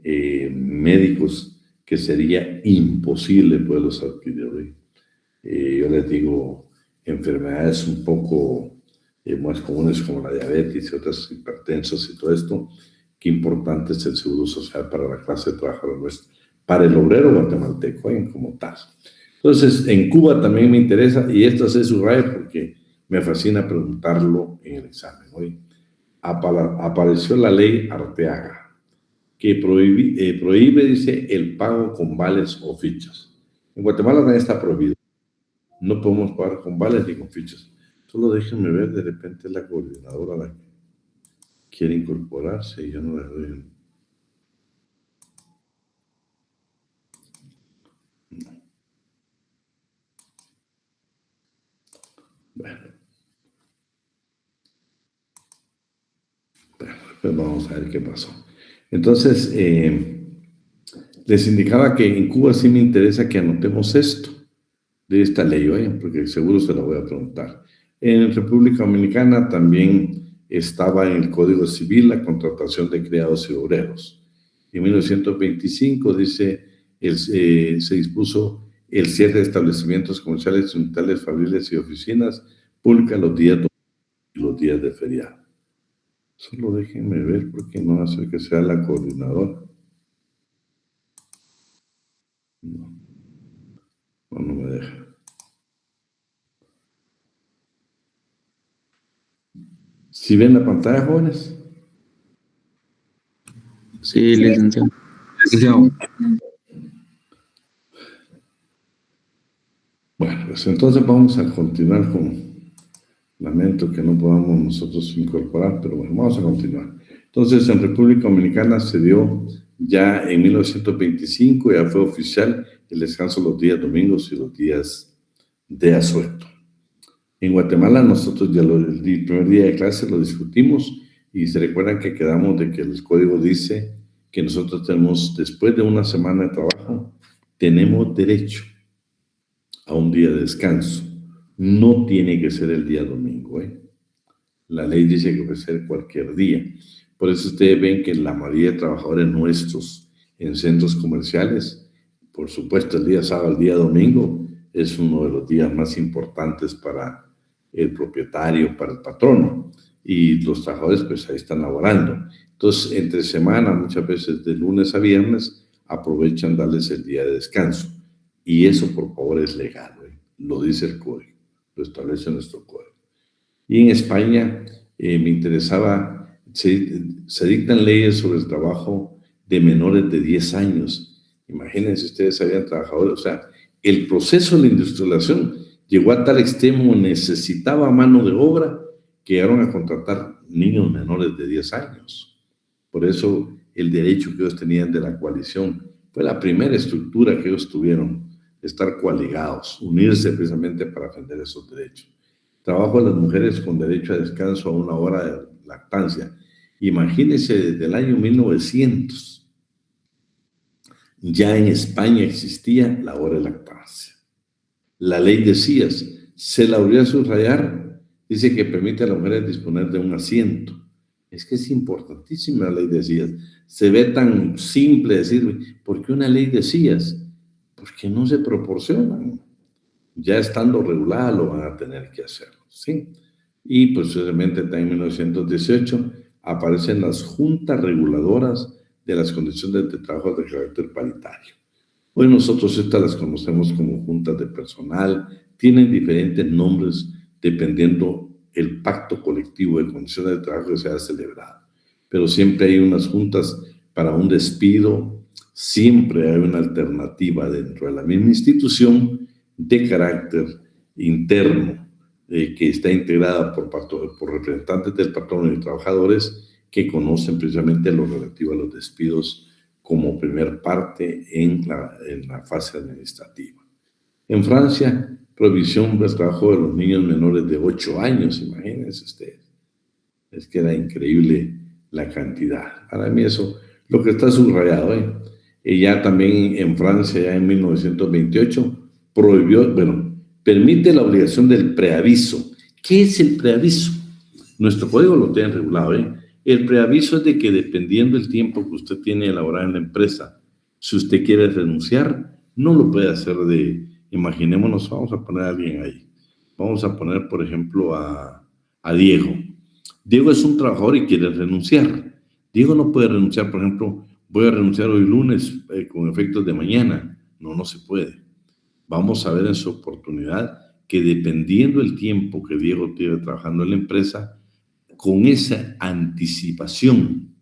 médicos que sería imposible poderlos adquirir hoy. Yo les digo, enfermedades un poco más comunes como la diabetes y otras hipertensos y todo esto, qué importante es el seguro social para la clase de trabajadores, para el obrero guatemalteco como tal. Entonces, en Cuba también me interesa, y esto se subraya porque me fascina preguntarlo en el examen. Hoy apareció la ley Arteaga, que prohíbe, dice, el pago con vales o fichas. En Guatemala también está prohibido. No podemos pagar con vales ni con fichas. Solo déjenme ver, de repente la coordinadora la que quiere incorporarse y yo no la doy. Bueno, pues vamos a ver qué pasó. Entonces, les indicaba que en Cuba sí me interesa que anotemos esto de esta ley, porque seguro se la voy a preguntar. En República Dominicana también estaba en el Código Civil la contratación de criados y obreros. En 1925 dice, se dispuso el cierre de establecimientos comerciales, unitarios, fabriles y oficinas públicas los días de feriado. Solo déjenme ver porque no hace que sea la coordinadora. No me deja. ¿Sí ven la pantalla, jóvenes? Sí, licenciado. Licenciado. Bueno, pues entonces vamos a continuar con... Lamento que no podamos nosotros incorporar, pero bueno, vamos a continuar. Entonces, en República Dominicana se dio ya en 1925, ya fue oficial el descanso los días domingos y los días de asueto. En Guatemala nosotros ya el primer día de clase lo discutimos y se recuerdan que quedamos de que el código dice que nosotros tenemos, después de una semana de trabajo, tenemos derecho a un día de descanso. No tiene que ser el día domingo, La ley dice que puede ser cualquier día. Por eso ustedes ven que la mayoría de trabajadores nuestros en centros comerciales, por supuesto el día sábado, el día domingo, es uno de los días más importantes para el propietario, para el patrono. Y los trabajadores pues ahí están laborando. Entonces, entre semana, muchas veces de lunes a viernes, aprovechan darles el día de descanso. Y eso, por favor, es legal, lo dice el código. Lo establece nuestro código. Y en España me interesaba, se dictan leyes sobre el trabajo de menores de 10 años. Imagínense ustedes, habían trabajadores, o sea, el proceso de la industrialización llegó a tal extremo, necesitaba mano de obra, que llegaron a contratar niños menores de 10 años. Por eso el derecho que ellos tenían de la coalición fue la primera estructura que ellos tuvieron, estar coaligados, unirse precisamente para defender esos derechos. Trabajo de las mujeres con derecho a descanso a 1 hora de lactancia. Imagínense, desde el año 1900, ya en España existía la hora de lactancia. La ley de CIAS, se la volvió a subrayar, dice que permite a las mujeres disponer de un asiento. Es que es importantísima la ley de CIAS. Se ve tan simple decir, ¿por qué una ley de CIAS? Porque no se proporcionan. Ya estando regulada lo van a tener que hacer, ¿sí? Y posiblemente también en 1918 aparecen las juntas reguladoras de las condiciones de trabajo de carácter paritario. Hoy nosotros estas las conocemos como juntas de personal, tienen diferentes nombres dependiendo el pacto colectivo de condiciones de trabajo que se ha celebrado. Pero siempre hay unas juntas para un despido, siempre hay una alternativa dentro de la misma institución de carácter interno que está integrada por representantes del patrono y trabajadores que conocen precisamente lo relativo a los despidos como primer parte en la fase administrativa. En Francia, prohibición del trabajo de los niños menores de 8 años, imagínense ustedes. Es que era increíble la cantidad. Para mí eso, lo que está subrayado, ya también en Francia, ya en 1928, permite la obligación del preaviso. ¿Qué es el preaviso? Nuestro código lo tiene regulado, El preaviso es de que dependiendo del tiempo que usted tiene de laborar en la empresa, si usted quiere renunciar, no lo puede hacer imaginémonos, vamos a poner a alguien ahí. Vamos a poner, por ejemplo, a Diego. Diego es un trabajador y quiere renunciar. Diego no puede renunciar, por ejemplo, voy a renunciar hoy lunes con efectos de mañana. No se puede. Vamos a ver en su oportunidad que dependiendo del tiempo que Diego tiene trabajando en la empresa, con esa anticipación,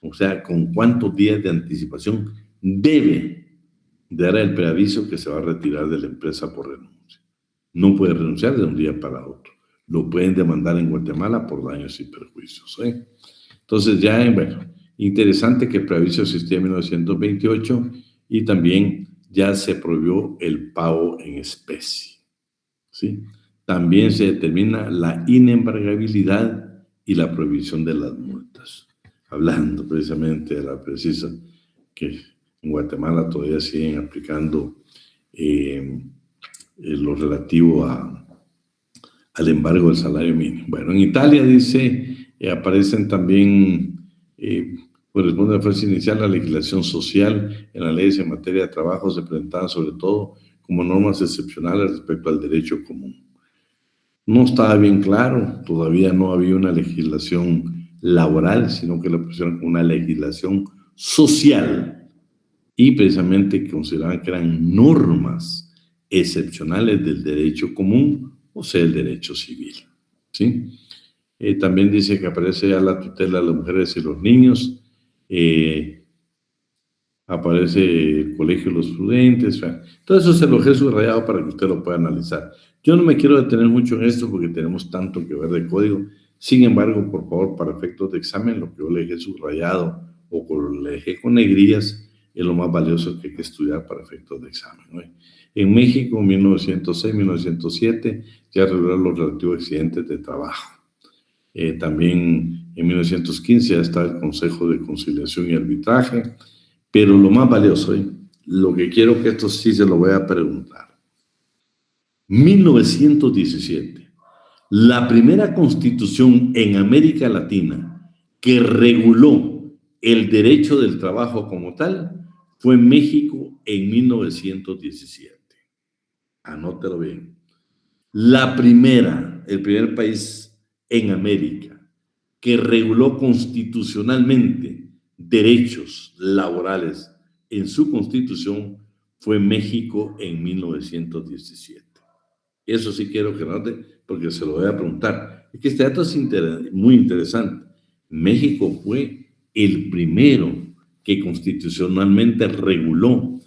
o sea, con cuántos días de anticipación debe dar el preaviso que se va a retirar de la empresa por renuncia. No puede renunciar de un día para otro. Lo pueden demandar en Guatemala por daños y perjuicios. Entonces ya, interesante que el preaviso existía en 1928 y también ya se prohibió el pago en especie. ¿Sí? También se determina la inembargabilidad y la prohibición de las multas. Hablando precisamente de la precisa que en Guatemala todavía siguen aplicando lo relativo al embargo del salario mínimo. Bueno, en Italia dice, aparecen también, corresponde a la fase inicial la legislación social en las leyes en materia de trabajo se presentaban sobre todo como normas excepcionales respecto al derecho común. No estaba bien claro, todavía no había una legislación laboral, sino que la pusieron como una legislación social y precisamente consideraban que eran normas excepcionales del derecho común, o sea, el derecho civil. ¿Sí? También dice que aparece ya la tutela de las mujeres y los niños, aparece el colegio de los prudentes, todo eso se lo dejé subrayado para que usted lo pueda analizar. Yo no me quiero detener mucho en esto porque tenemos tanto que ver de código. Sin embargo, por favor, para efectos de examen, lo que yo le dejé subrayado o le dejé con negrillas es lo más valioso que hay que estudiar para efectos de examen. En México, 1906-1907, ya regularon los relativos accidentes de trabajo. También en 1915 ya está el Consejo de Conciliación y Arbitraje. Pero lo más valioso, lo que quiero que esto sí se lo voy a preguntar. 1917, la primera constitución en América Latina que reguló el derecho del trabajo como tal fue en México en 1917. Anótelo bien. El primer país en América que reguló constitucionalmente derechos laborales en su constitución fue México en 1917. Eso sí quiero que note porque se lo voy a preguntar. Es que este dato es muy interesante. México fue el primero que constitucionalmente reguló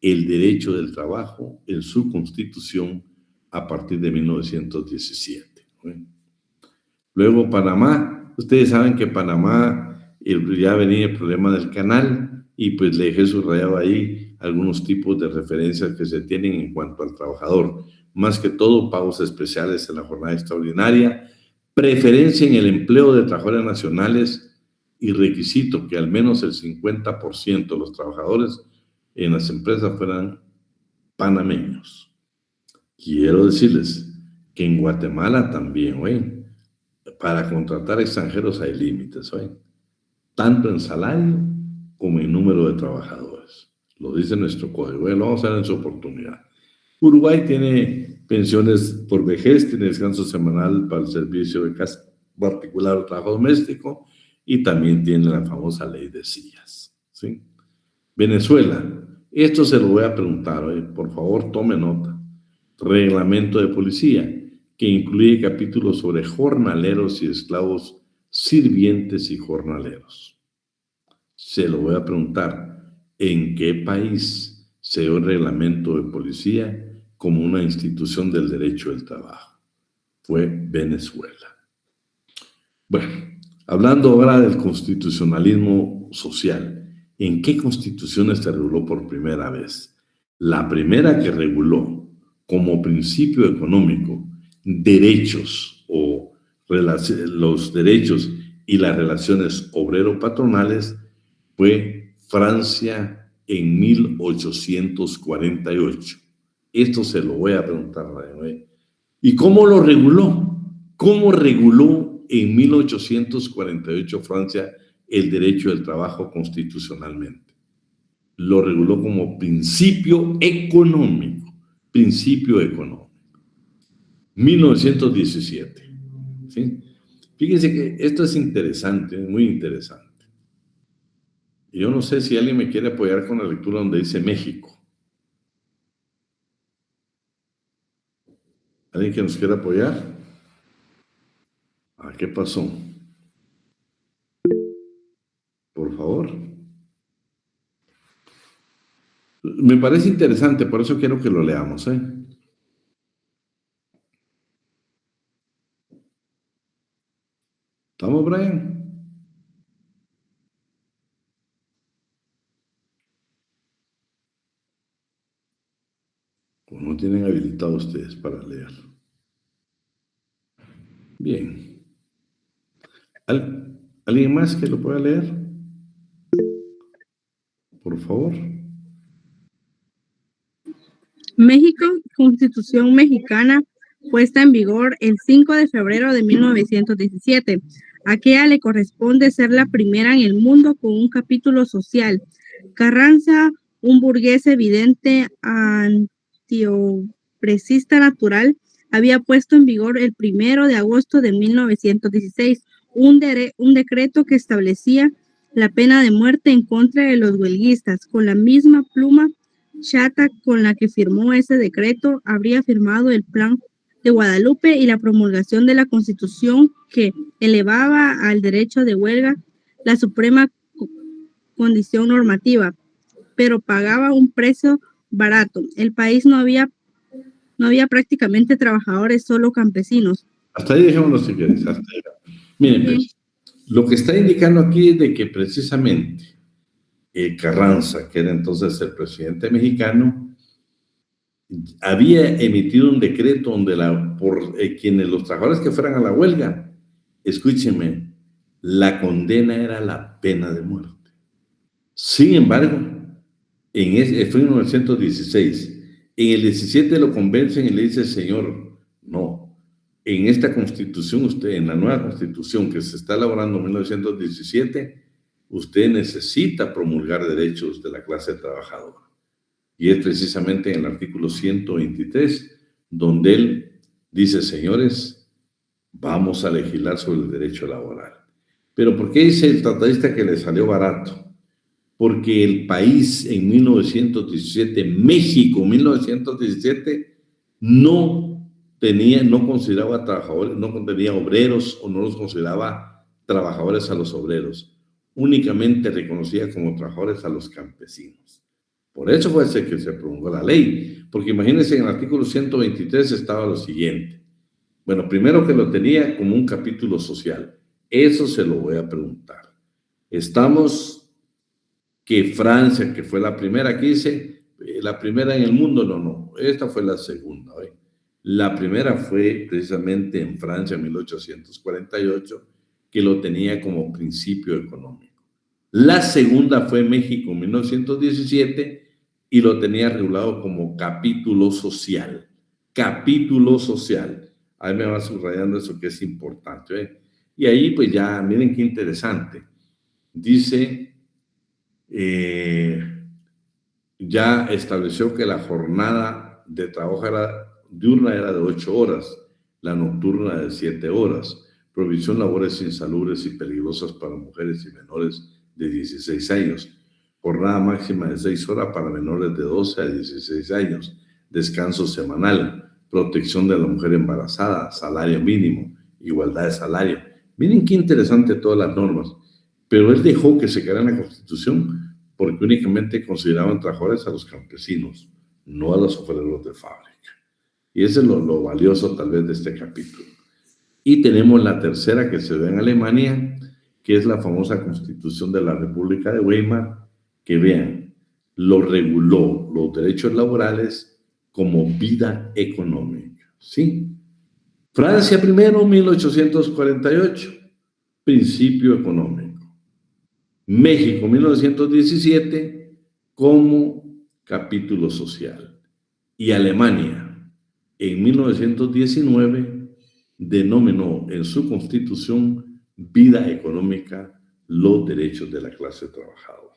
el derecho del trabajo en su constitución a partir de 1917. Luego Panamá. Ustedes saben que Panamá ya venía el problema del canal y pues le dejé subrayado ahí algunos tipos de referencias que se tienen en cuanto al trabajador. Más que todo, pagos especiales en la jornada extraordinaria, preferencia en el empleo de trabajadores nacionales y requisito que al menos el 50% de los trabajadores en las empresas fueran panameños. Quiero decirles que en Guatemala también, para contratar extranjeros hay límites, tanto en salario como en número de trabajadores. Lo dice nuestro código, lo vamos a ver en su oportunidad. Uruguay tiene pensiones por vejez, tiene descanso semanal para el servicio de casa particular o trabajo doméstico, y también tiene la famosa ley de sillas, ¿sí? Venezuela, esto se lo voy a preguntar, por favor tome nota. Reglamento de policía, que incluye capítulos sobre jornaleros y esclavos, sirvientes y jornaleros. Se lo voy a preguntar, ¿en qué país se dio el reglamento de policía como una institución del derecho del trabajo? Fue Venezuela. Bueno, hablando ahora del constitucionalismo social, ¿en qué constituciones se reguló por primera vez? La primera que reguló como principio económico derechos o los derechos y las relaciones obrero-patronales fue Francia en 1848. Esto se lo voy a preguntar. ¿Y cómo lo reguló? ¿Cómo reguló en 1848 Francia el derecho del trabajo constitucionalmente? Lo reguló como principio económico. Principio económico. 1917. ¿Sí? Fíjense que esto es interesante, muy interesante. Y yo no sé si alguien me quiere apoyar con la lectura donde dice México. ¿Alguien que nos quiera apoyar? ¿Qué pasó? Por favor. Me parece interesante, por eso quiero que lo leamos, ¿eh? ¿Estamos, Brian? ¿O no tienen habilitado ustedes para leer? Bien. ¿Alguien más que lo pueda leer? Por favor. México, Constitución mexicana, puesta en vigor el 5 de febrero de 1917. Aquella le corresponde ser la primera en el mundo con un capítulo social. Carranza, un burgués evidente antiopresista natural, había puesto en vigor el 1 de agosto de 1916 un decreto que establecía la pena de muerte en contra de los huelguistas. Con la misma pluma chata con la que firmó ese decreto, habría firmado el Plan de Guadalupe y la promulgación de la Constitución que elevaba al derecho de huelga la suprema condición normativa, pero pagaba un precio barato. El país no había prácticamente trabajadores, solo campesinos. Hasta ahí dejémoslo si quieres. Hasta ahí. Miren, pues, lo que está indicando aquí es de que precisamente Carranza, que era entonces el presidente mexicano, había emitido un decreto donde por quienes los trabajadores que fueran a la huelga, escúchenme, la condena era la pena de muerte. Sin embargo, fue en 1916. En el 17 lo convencen y le dice, señor, no, en esta constitución, en la nueva constitución que se está elaborando en 1917, usted necesita promulgar derechos de la clase trabajadora. Y es precisamente en el artículo 123 donde él dice, señores, vamos a legislar sobre el derecho laboral. Pero ¿por qué dice el tratadista que le salió barato? Porque el país en 1917, México 1917, no consideraba trabajadores, no tenía obreros o no los consideraba trabajadores a los obreros. Únicamente reconocía como trabajadores a los campesinos. Por eso fue ese que se promulgó la ley, porque imagínense, en el artículo 123 estaba lo siguiente. Bueno, primero que lo tenía como un capítulo social. Eso se lo voy a preguntar. Estamos que Francia, que fue la primera, aquí dice, la primera en el mundo, no, esta fue la segunda. La primera fue precisamente en Francia en 1848, que lo tenía como principio económico. La segunda fue en México en 1917 y lo tenía regulado como capítulo social. Capítulo social. Ahí me va subrayando eso que es importante. Y ahí pues ya, miren qué interesante. Dice, ya estableció que la jornada de trabajo diurna era de 8 horas, la nocturna de 7 horas. provisión de labores insalubres y peligrosas para mujeres y menores de 16 años, jornada máxima de 6 horas para menores de 12 a 16 años, descanso semanal, protección de la mujer embarazada, salario mínimo, igualdad de salario. Miren qué interesante todas las normas, pero él dejó que se quedara en la Constitución porque únicamente consideraban trabajadores a los campesinos, no a los obreros de fábrica. Y eso es lo valioso tal vez de este capítulo. Y tenemos la tercera que se ve en Alemania, que es la famosa Constitución de la República de Weimar, que vean, lo reguló los derechos laborales como vida económica, ¿sí? Francia primero, 1848, principio económico. México, 1917, como capítulo social. Y Alemania, en 1919, denominó en su constitución vida económica los derechos de la clase trabajadora.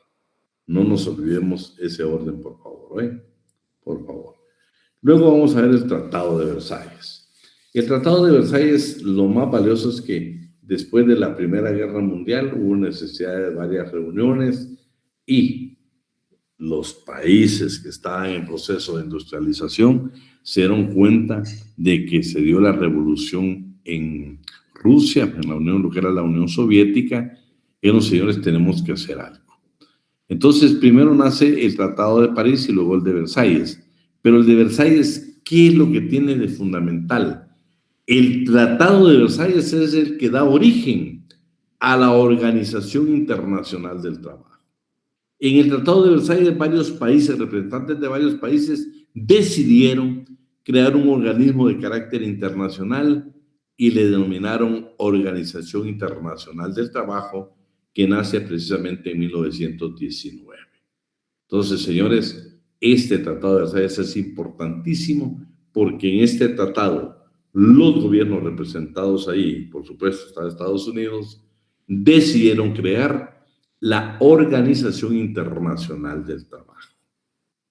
No nos olvidemos ese orden, por favor, ¿eh? Por favor. Luego vamos a ver el Tratado de Versalles. El Tratado de Versalles, lo más valioso es que después de la Primera Guerra Mundial hubo necesidad de varias reuniones y los países que estaban en proceso de industrialización se dieron cuenta de que se dio la revolución en Rusia, en la Unión, lo que era la Unión Soviética, y los señores tenemos que hacer algo. Entonces, primero nace el Tratado de París y luego el de Versalles. Pero el de Versalles, ¿qué es lo que tiene de fundamental? El Tratado de Versalles es el que da origen a la Organización Internacional del Trabajo. En el Tratado de Versalles, varios países, representantes de varios países, decidieron crear un organismo de carácter internacional y le denominaron Organización Internacional del Trabajo, que nace precisamente en 1919. Entonces, señores, este Tratado de Versalles es importantísimo porque en este tratado los gobiernos representados ahí, por supuesto está Estados Unidos, decidieron crear la Organización Internacional del Trabajo.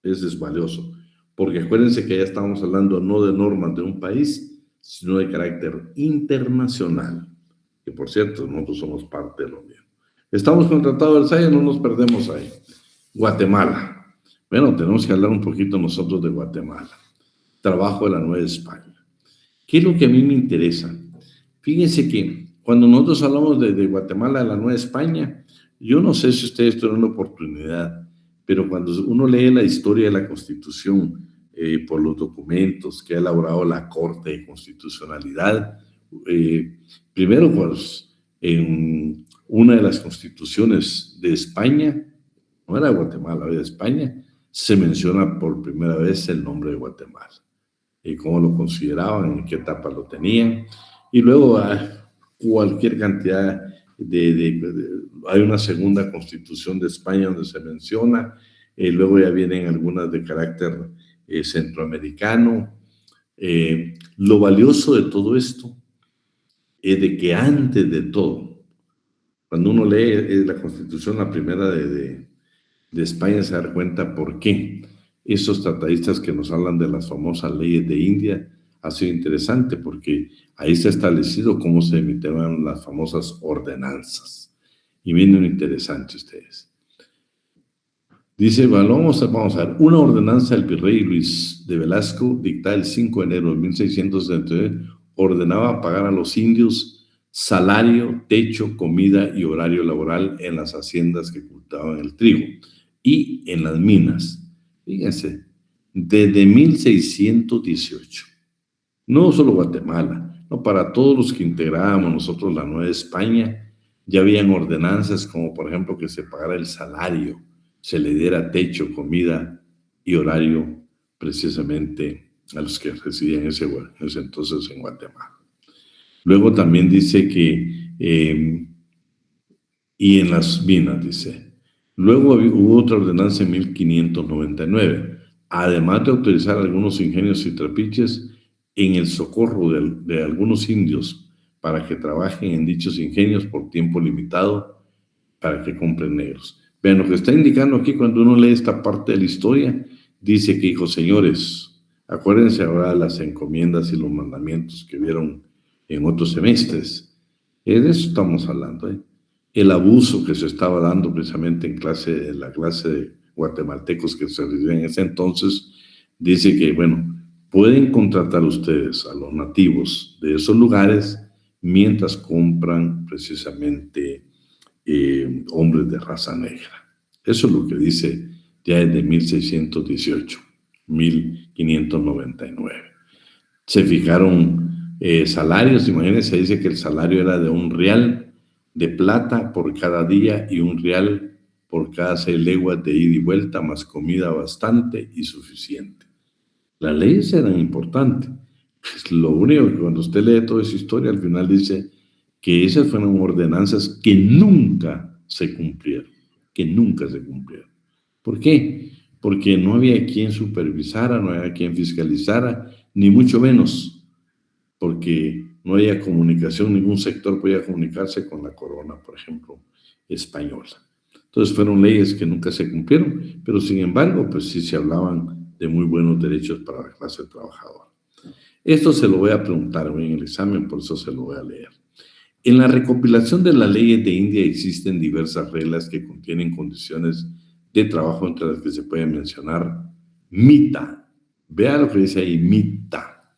Eso es valioso, porque acuérdense que ya estamos hablando no de normas de un país, sino de carácter internacional, que por cierto nosotros somos parte de lo mismo. Estamos con el Tratado de Versalles, no nos perdemos ahí. Guatemala. Bueno, tenemos que hablar un poquito nosotros de Guatemala. Trabajo de la Nueva España. ¿Qué es lo que a mí me interesa? Fíjense que cuando nosotros hablamos de Guatemala, de la Nueva España, yo no sé si ustedes tuvieron la oportunidad, pero cuando uno lee la historia de la Constitución por los documentos que ha elaborado la Corte de Constitucionalidad, primero pues en una de las constituciones de España, no era Guatemala, era de España, se menciona por primera vez el nombre de Guatemala y cómo lo consideraban, en qué etapa lo tenían, y luego cualquier cantidad hay una segunda constitución de España donde se menciona, luego ya vienen algunas de carácter centroamericano. Lo valioso de todo esto es de que antes de todo, cuando uno lee la constitución, la primera de España, se da cuenta por qué esos tratadistas que nos hablan de las famosas leyes de India ha sido interesante, porque ahí se ha establecido cómo se emitían las famosas ordenanzas. Y miren lo interesante ustedes. Dice, vamos a ver, una ordenanza del virrey Luis de Velasco, dictada el 5 de enero de 1679, ordenaba pagar a los indios salario, techo, comida y horario laboral en las haciendas que cultivaban el trigo y en las minas. Fíjense, desde 1618. No solo Guatemala, no, para todos los que integrábamos nosotros la Nueva España, ya habían ordenanzas como, por ejemplo, que se pagara el salario, se le diera techo, comida y horario precisamente a los que residían en ese entonces en Guatemala. Luego también dice que, y en las minas, dice. Luego hubo otra ordenanza en 1599, además de autorizar algunos ingenios y trapiches en el socorro de algunos indios para que trabajen en dichos ingenios por tiempo limitado para que compren negros. Vean, lo que está indicando aquí cuando uno lee esta parte de la historia, dice que, hijos señores, acuérdense ahora de las encomiendas y los mandamientos que vieron en otros semestres. De eso estamos hablando, ¿eh? El abuso que se estaba dando precisamente en la clase de guatemaltecos que se recibía en ese entonces, dice que, bueno, pueden contratar ustedes a los nativos de esos lugares mientras compran precisamente hombres de raza negra. Eso es lo que dice ya desde 1618, 1599. Se fijaron salarios, imagínense, dice que el salario era de $1 de plata por cada día y $1 por cada 6 leguas de ida y vuelta, más comida bastante y suficiente. Las leyes eran importantes. Pues lo único que cuando usted lee toda esa historia, al final dice que esas fueron ordenanzas que nunca se cumplieron, ¿Por qué? Porque no había quien supervisara, no había quien fiscalizara, ni mucho menos, porque no había comunicación, ningún sector podía comunicarse con la corona, por ejemplo, española. Entonces fueron leyes que nunca se cumplieron, pero sin embargo, pues sí se hablaban de muy buenos derechos para la clase trabajadora. Esto se lo voy a preguntar hoy en el examen, por eso se lo voy a leer. En la recopilación de las leyes de India existen diversas reglas que contienen condiciones de trabajo entre las que se puede mencionar mita. Vea lo que dice ahí, mita.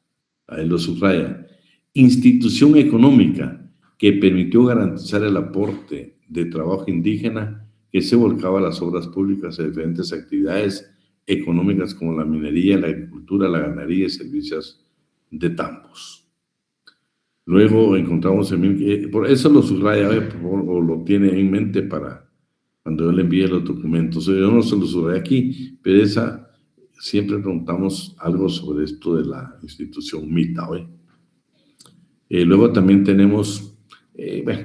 Ahí lo subraya. Institución económica que permitió garantizar el aporte de trabajo indígena que se volcaba a las obras públicas y diferentes actividades económicas como la minería, la agricultura, la ganadería y servicios de tambos. Luego encontramos por eso lo subraya, o lo tiene en mente para cuando yo le envíe los documentos. Yo no se lo subraya aquí, pero siempre preguntamos algo sobre esto de la institución MITA. Luego también tenemos,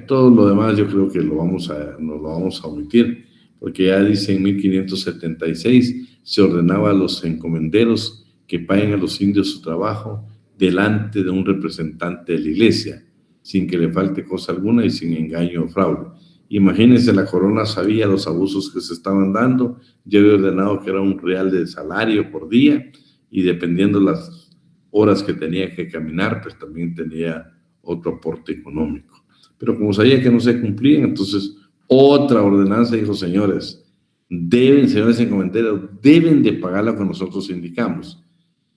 todo lo demás yo creo que nos lo vamos a omitir, porque ya dice en 1576 se ordenaba a los encomenderos que paguen a los indios su trabajo delante de un representante de la iglesia, sin que le falte cosa alguna y sin engaño o fraude. Imagínense, la corona sabía los abusos que se estaban dando, ya había ordenado que era $1 de salario por día y dependiendo las horas que tenía que caminar, pues también tenía otro aporte económico. Pero como sabía que no se cumplían, entonces otra ordenanza dijo, señores encomenderos, deben de pagar lo que nosotros indicamos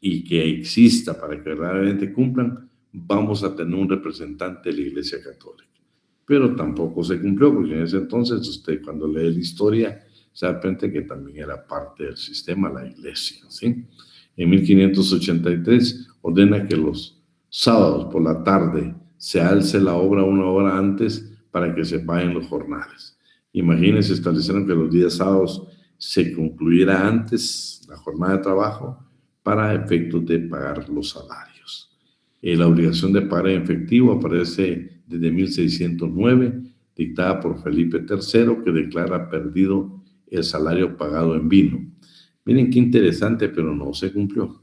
y que exista para que verdaderamente cumplan, vamos a tener un representante de la Iglesia Católica. Pero tampoco se cumplió, porque en ese entonces usted cuando lee la historia se da cuenta que también era parte del sistema, la Iglesia, ¿sí? En 1583 ordena que los sábados por la tarde se alce la obra 1 hora antes para que se paguen los jornales. Imagínense, establecieron que los días sábados se concluyera antes la jornada de trabajo para efectos de pagar los salarios. La obligación de pagar en efectivo aparece desde 1609, dictada por Felipe III, que declara perdido el salario pagado en vino. Miren qué interesante, pero no se cumplió.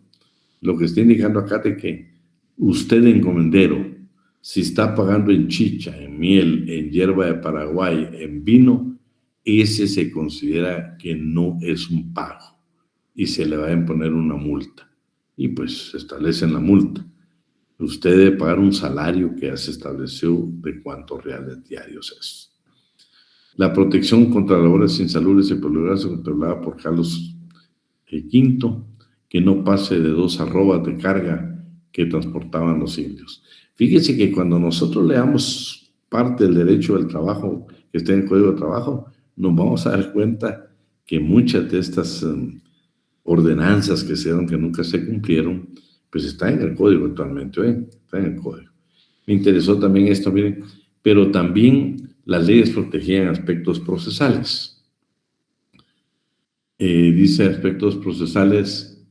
Lo que está indicando acá es que usted, encomendero, si está pagando en chicha, en miel, en hierba de Paraguay, en vino, ese se considera que no es un pago y se le va a imponer una multa. Y pues se establece la multa. Usted debe pagar un salario que ya se estableció de cuántos reales diarios es. La protección contra labores insalubres y peligrosas se controlaba por Carlos V, que no pase de 2 arrobas de carga que transportaban los indios. Fíjese que cuando nosotros leamos parte del derecho del trabajo que está en el Código de Trabajo, nos vamos a dar cuenta que muchas de estas ordenanzas que se dieron que nunca se cumplieron, pues está en el Código actualmente, está en el Código. Me interesó también esto, miren, pero también las leyes protegían aspectos procesales. Dice aspectos procesales,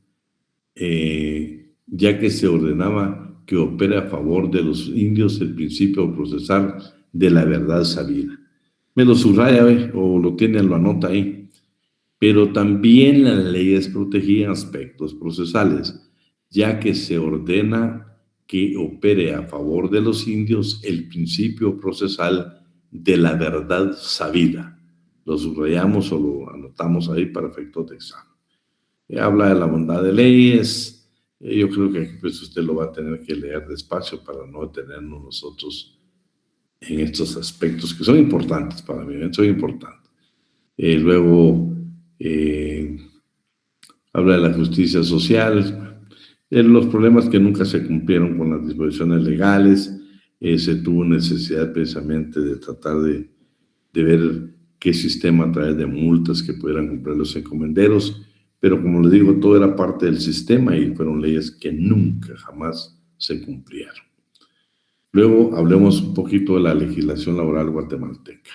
ya que se ordenaba que opere a favor de los indios el principio procesal de la verdad sabida. Me lo subraya, o lo anota ahí. Pero también las leyes protegían aspectos procesales, ya que se ordena que opere a favor de los indios el principio procesal de la verdad sabida. Lo subrayamos o lo anotamos ahí para efectos de examen. Habla de la bondad de leyes. Yo creo que pues usted lo va a tener que leer despacio para no detenernos nosotros en estos aspectos que son importantes para mí, son importantes. Luego habla de la justicia social, los problemas que nunca se cumplieron con las disposiciones legales, se tuvo necesidad precisamente de tratar de ver qué sistema a través de multas que pudieran cumplir los encomenderos, pero como les digo, todo era parte del sistema y fueron leyes que nunca, jamás se cumplieron. Luego hablemos un poquito de la legislación laboral guatemalteca.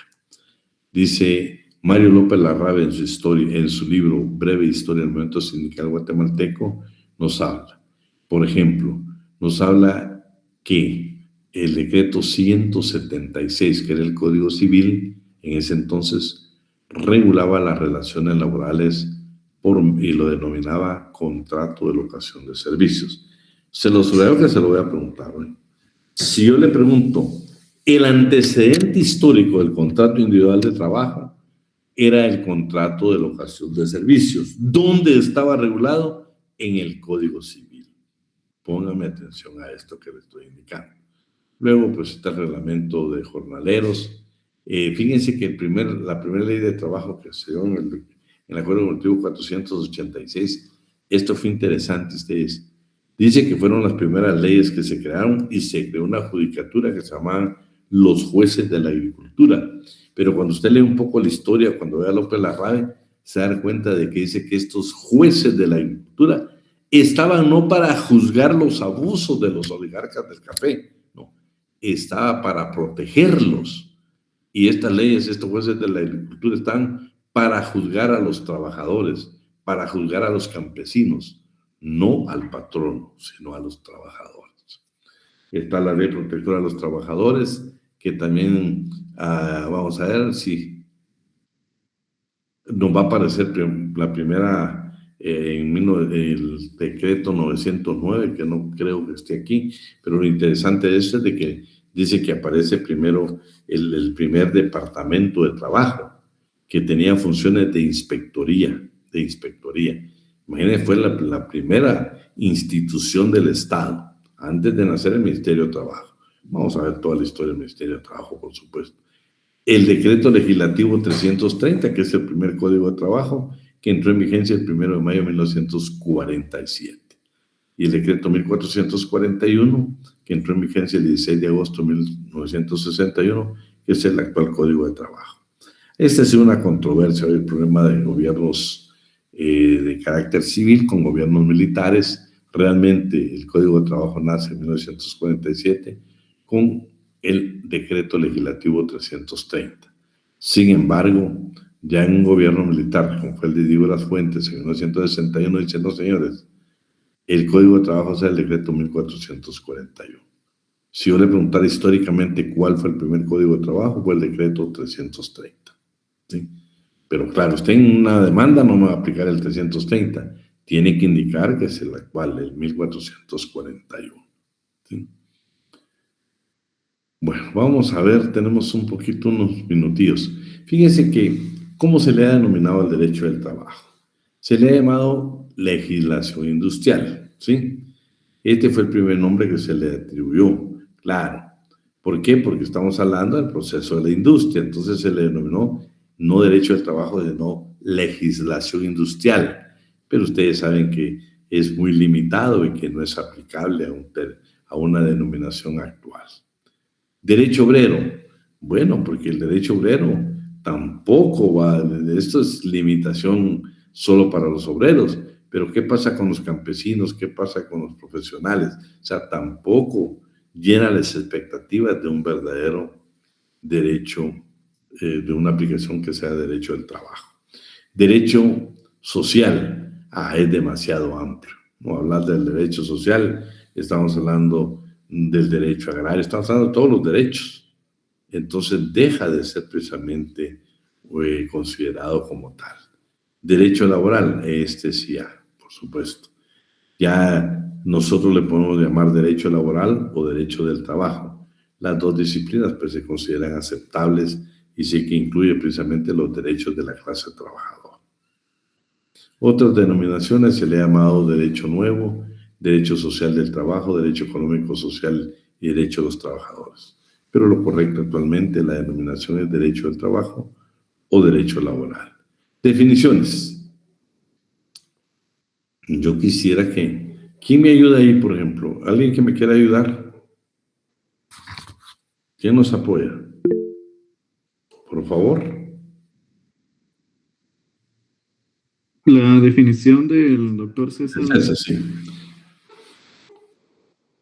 Dice Mario López Larrabe en su libro Breve Historia del Movimiento Sindical Guatemalteco, nos habla, por ejemplo, nos habla que el decreto 176, que era el Código Civil, en ese entonces regulaba las relaciones laborales y lo denominaba contrato de locación de servicios. Se lo voy a preguntar hoy. Si yo le pregunto, el antecedente histórico del contrato individual de trabajo era el contrato de locación de servicios. ¿Dónde estaba regulado? En el Código Civil. Póngame atención a esto que le estoy indicando. Luego, pues está el reglamento de jornaleros. Fíjense que la primera ley de trabajo que se dio en el Acuerdo Colectivo 486, esto fue interesante, ustedes. Dice que fueron las primeras leyes que se crearon y se creó una judicatura que se llamaban los jueces de la agricultura. Pero cuando usted lee un poco la historia, cuando ve a López Larrabe, se da cuenta de que dice que estos jueces de la agricultura estaban no para juzgar los abusos de los oligarcas del café, no, estaba para protegerlos. Y estas leyes, estos jueces de la agricultura están para juzgar a los trabajadores, para juzgar a los campesinos, no al patrono, sino a los trabajadores. Está la ley protectora de los trabajadores, que también, vamos a ver si nos va a aparecer la primera, el decreto 909, que no creo que esté aquí, pero lo interesante de eso es de que dice que aparece primero el primer departamento de trabajo, que tenía funciones de inspectoría. Imagínense, fue la primera institución del Estado, antes de nacer el Ministerio de Trabajo. Vamos a ver toda la historia del Ministerio de Trabajo, por supuesto. El decreto legislativo 330, que es el primer Código de Trabajo, que entró en vigencia el 1 de mayo de 1947. Y el decreto 1441, que entró en vigencia el 16 de agosto de 1961, que es el actual Código de Trabajo. Esta ha sido una controversia, el problema de gobiernos de carácter civil con gobiernos militares. Realmente el Código de Trabajo nace en 1947 con el decreto legislativo 330. Sin embargo, ya en un gobierno militar, como fue el de Diego Las Fuentes en 1961, dicen, no señores, el Código de Trabajo es el decreto 1441. Si yo le preguntara históricamente cuál fue el primer Código de Trabajo, fue el decreto 330. ¿Sí? Pero claro, usted en una demanda no me va a aplicar el 330. Tiene que indicar que es el actual, el 1441. ¿Sí? Bueno, vamos a ver, tenemos unos minutillos. Fíjense que, ¿cómo se le ha denominado el derecho del trabajo? Se le ha llamado legislación industrial, ¿sí? Este fue el primer nombre que se le atribuyó, claro. ¿Por qué? Porque estamos hablando del proceso de la industria, entonces se le denominó no derecho del trabajo, sino legislación industrial. Pero ustedes saben que es muy limitado y que no es aplicable a una denominación actual. Derecho obrero. Bueno, porque el derecho obrero tampoco va, esto es limitación solo para los obreros, pero ¿qué pasa con los campesinos? ¿Qué pasa con los profesionales? O sea, tampoco llena las expectativas de un verdadero derecho, de una aplicación que sea derecho del trabajo. Derecho social, es demasiado amplio. No hablar del derecho social, estamos hablando del derecho agrario, estamos hablando de todos los derechos. Entonces deja de ser precisamente considerado como tal. Derecho laboral, sí, por supuesto. Ya nosotros le podemos llamar derecho laboral o derecho del trabajo. Las dos disciplinas pues se consideran aceptables y sí que incluye precisamente los derechos de la clase trabajadora. Otras denominaciones se le ha llamado derecho nuevo, derecho social del trabajo, derecho económico social y derecho de los trabajadores. pero lo correcto actualmente, la denominación es derecho del trabajo o derecho laboral. Definiciones. Yo quisiera que... ¿Quién me ayuda ahí, por ejemplo? ¿Alguien que me quiera ayudar? ¿Quién nos apoya? Por favor. La definición del doctor César Es así.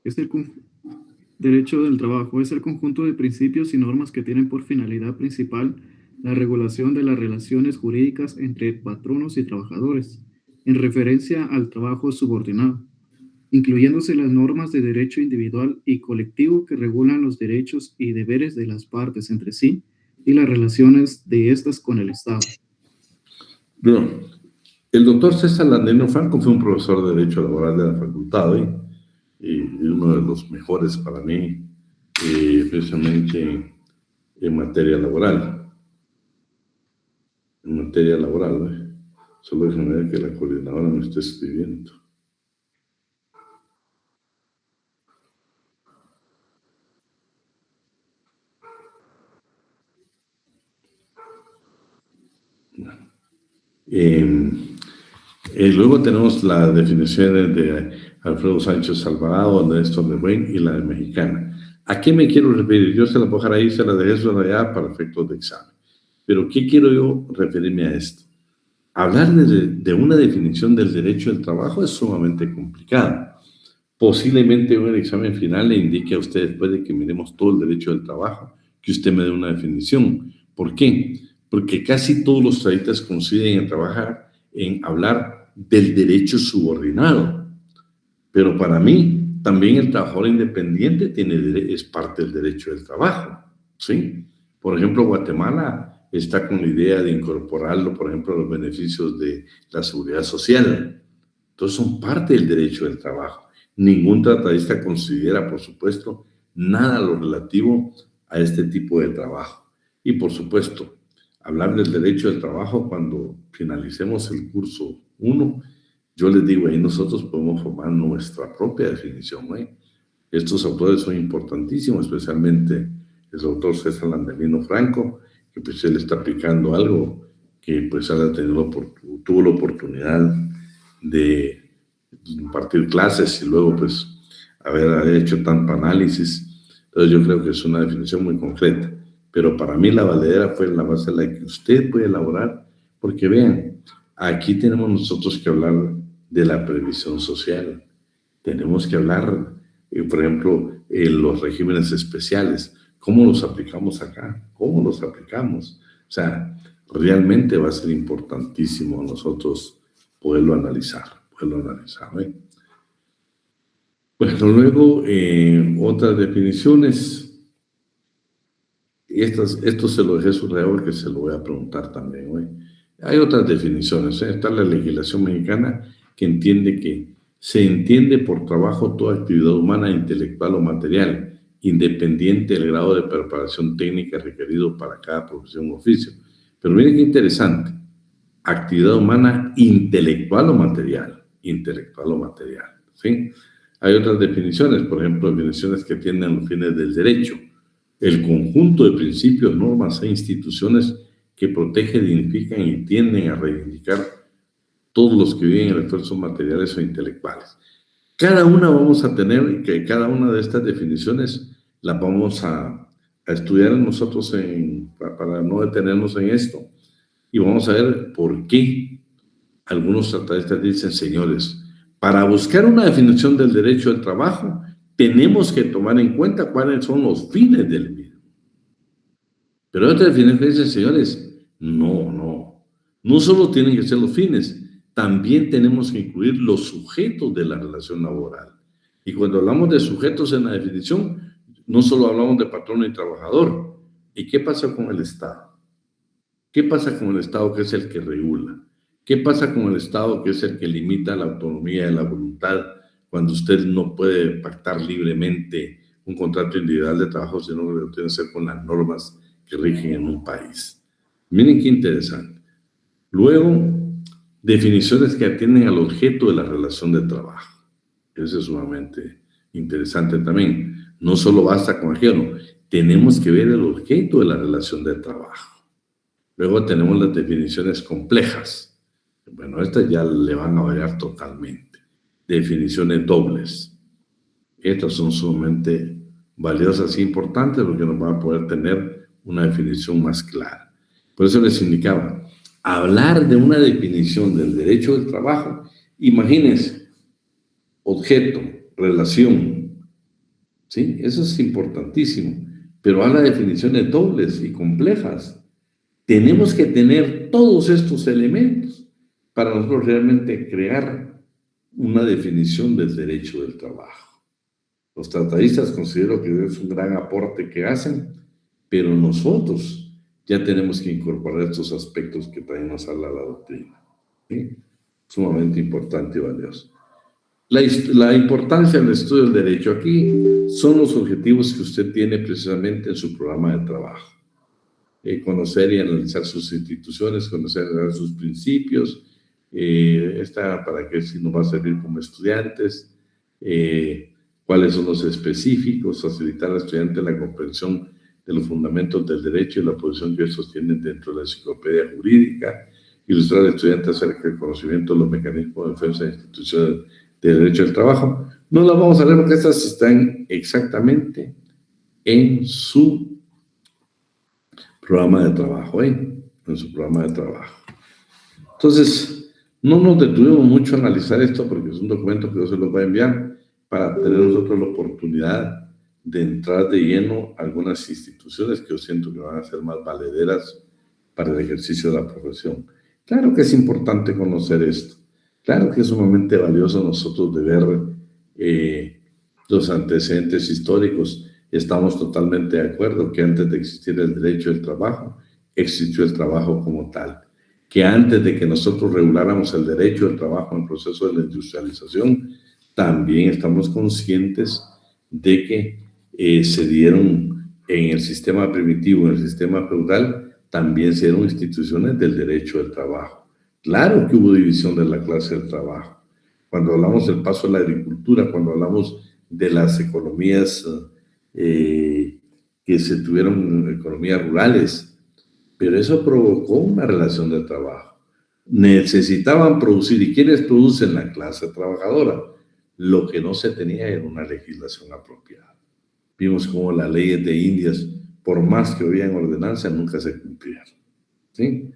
es el derecho del trabajo. Es el conjunto de principios y normas que tienen por finalidad principal la regulación de las relaciones jurídicas entre patronos y trabajadores, en referencia al trabajo subordinado, incluyéndose las normas de derecho individual y colectivo que regulan los derechos y deberes de las partes entre sí y las relaciones de estas con el Estado. Bueno, el doctor César Landino Franco fue un profesor de Derecho Laboral de la facultad y uno de los mejores para mí, precisamente en materia laboral. En materia laboral, solo déjenme ver que la coordinadora me esté escribiendo. Luego tenemos las definiciones de Alfredo Sánchez Alvarado, de Néstor de Buen y la de Mexicana. ¿A qué me quiero referir? Yo se la puedo dejar ahí, se la dejé sobre allá para efectos de examen. Pero ¿qué quiero yo referirme a esto? Hablar de una definición del derecho del trabajo es sumamente complicado. Posiblemente en un examen final le indique a usted, después de que miremos todo el derecho del trabajo, que usted me dé una definición. ¿Por qué? Porque casi todos los traidistas coinciden en hablar del derecho subordinado. Pero para mí, también el trabajador independiente es parte del derecho del trabajo, ¿sí? Por ejemplo, Guatemala está con la idea de incorporarlo, por ejemplo, a los beneficios de la seguridad social. Entonces, son parte del derecho del trabajo. Ningún tratadista considera, por supuesto, nada lo relativo a este tipo de trabajo. Y, por supuesto, hablar del derecho del trabajo cuando finalicemos el curso 1, yo les digo, ahí nosotros podemos formar nuestra propia definición, ¿eh? Estos autores son importantísimos, especialmente el autor César Landino Franco, que pues él está aplicando algo que pues tuvo la oportunidad de impartir clases y luego pues haber hecho tanto análisis. Entonces yo creo que es una definición muy concreta. Pero para mí la valedera fue la base en la que usted puede elaborar, porque vean, aquí tenemos nosotros que hablar de la previsión social. Tenemos que hablar, por ejemplo, los regímenes especiales. ¿Cómo los aplicamos acá? ¿Cómo los aplicamos? O sea, realmente va a ser importantísimo nosotros poderlo analizar, ¿eh? Bueno, luego otras definiciones. Esto se lo dejé subrayado porque se lo voy a preguntar también, ¿eh? Hay otras definiciones, ¿eh? Está la legislación mexicana que entiende que se entiende por trabajo toda actividad humana, intelectual o material, independiente del grado de preparación técnica requerido para cada profesión o oficio. Pero miren qué interesante, actividad humana intelectual o material, ¿sí? Hay otras definiciones, por ejemplo, definiciones que tienen los fines del derecho. El conjunto de principios, normas e instituciones que protegen, dignifican y tienden a reivindicar todos los que viven en esfuerzos materiales o intelectuales. Cada una vamos a tener, que cada una de estas definiciones las vamos a estudiar nosotros para no detenernos en esto. Y vamos a ver por qué algunos tratadistas dicen, señores, para buscar una definición del derecho del trabajo, tenemos que tomar en cuenta cuáles son los fines del mismo. Pero otras definiciones dicen, señores, no solo tienen que ser los fines, también tenemos que incluir los sujetos de la relación laboral. Y cuando hablamos de sujetos en la definición, no solo hablamos de patrón y trabajador. ¿Y qué pasa con el Estado? ¿Qué pasa con el Estado, que es el que regula? ¿Qué pasa con el Estado, que es el que limita la autonomía de la voluntad, cuando usted no puede pactar libremente un contrato individual de trabajo, sino que lo tiene que hacer con las normas que rigen en un país? Miren qué interesante. Luego, definiciones que atienden al objeto de la relación de trabajo. Eso es sumamente interesante también. No solo basta con aquello, tenemos que ver el objeto de la relación de trabajo. Luego tenemos las definiciones complejas. Bueno, estas ya le van a variar totalmente. Definiciones dobles. Estas son sumamente valiosas e importantes porque nos van a poder tener una definición más clara. Por eso les indicaba, hablar de una definición del derecho del trabajo, imagínense, objeto, relación, ¿sí? Eso es importantísimo, pero habla de definiciones dobles y complejas. Tenemos que tener todos estos elementos para nosotros realmente crear una definición del derecho del trabajo. Los tratadistas considero que es un gran aporte que hacen, pero nosotros ya tenemos que incorporar estos aspectos que también nos habla la doctrina, ¿sí? Sumamente importante y valioso. La importancia del estudio del derecho aquí son los objetivos que usted tiene precisamente en su programa de trabajo. Conocer y analizar sus instituciones, conocer y analizar sus principios, para qué si nos va a servir como estudiantes, cuáles son los específicos, facilitar al estudiante la comprensión de los fundamentos del derecho y la posición que estos tienen dentro de la enciclopedia jurídica, ilustrar al estudiante acerca del conocimiento de los mecanismos de defensa de instituciones de derecho del trabajo. No las vamos a leer porque estas están exactamente en su programa de trabajo, en su programa de trabajo. Entonces, no nos detuvimos mucho a analizar esto porque es un documento que yo se los voy a enviar para tener nosotros la oportunidad de entrar de lleno a algunas instituciones que yo siento que van a ser más valederas para el ejercicio de la profesión. Claro que es importante conocer esto. Claro que es sumamente valioso nosotros de ver los antecedentes históricos. Estamos totalmente de acuerdo que antes de existir el derecho del trabajo, existió el trabajo como tal. Que antes de que nosotros reguláramos el derecho del trabajo en el proceso de la industrialización, también estamos conscientes de que se dieron en el sistema primitivo, en el sistema feudal, también se dieron instituciones del derecho del trabajo. Claro que hubo división de la clase del trabajo. Cuando hablamos del paso a la agricultura, cuando hablamos de las economías que se tuvieron, economías rurales, pero eso provocó una relación de trabajo. Necesitaban producir, ¿y quiénes producen? La clase trabajadora. Lo que no se tenía era una legislación apropiada. Vimos cómo las leyes de Indias, por más que había en ordenanza, nunca se cumplieron, ¿sí?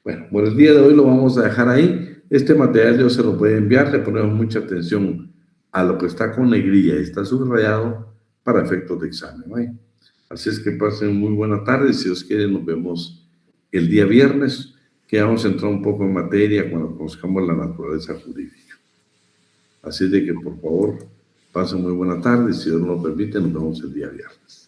Bueno, por el día de hoy lo vamos a dejar ahí. Este material yo se lo voy a enviar, le ponemos mucha atención a lo que está con negrilla y está subrayado para efectos de examen, ¿eh? Así es que pasen muy buena tarde. Si Dios quiere, nos vemos el día viernes, que vamos a entrar un poco en materia cuando conozcamos la naturaleza jurídica. Así de que, por favor, pasen muy buena tarde. Si Dios nos lo permite, nos vemos el día viernes.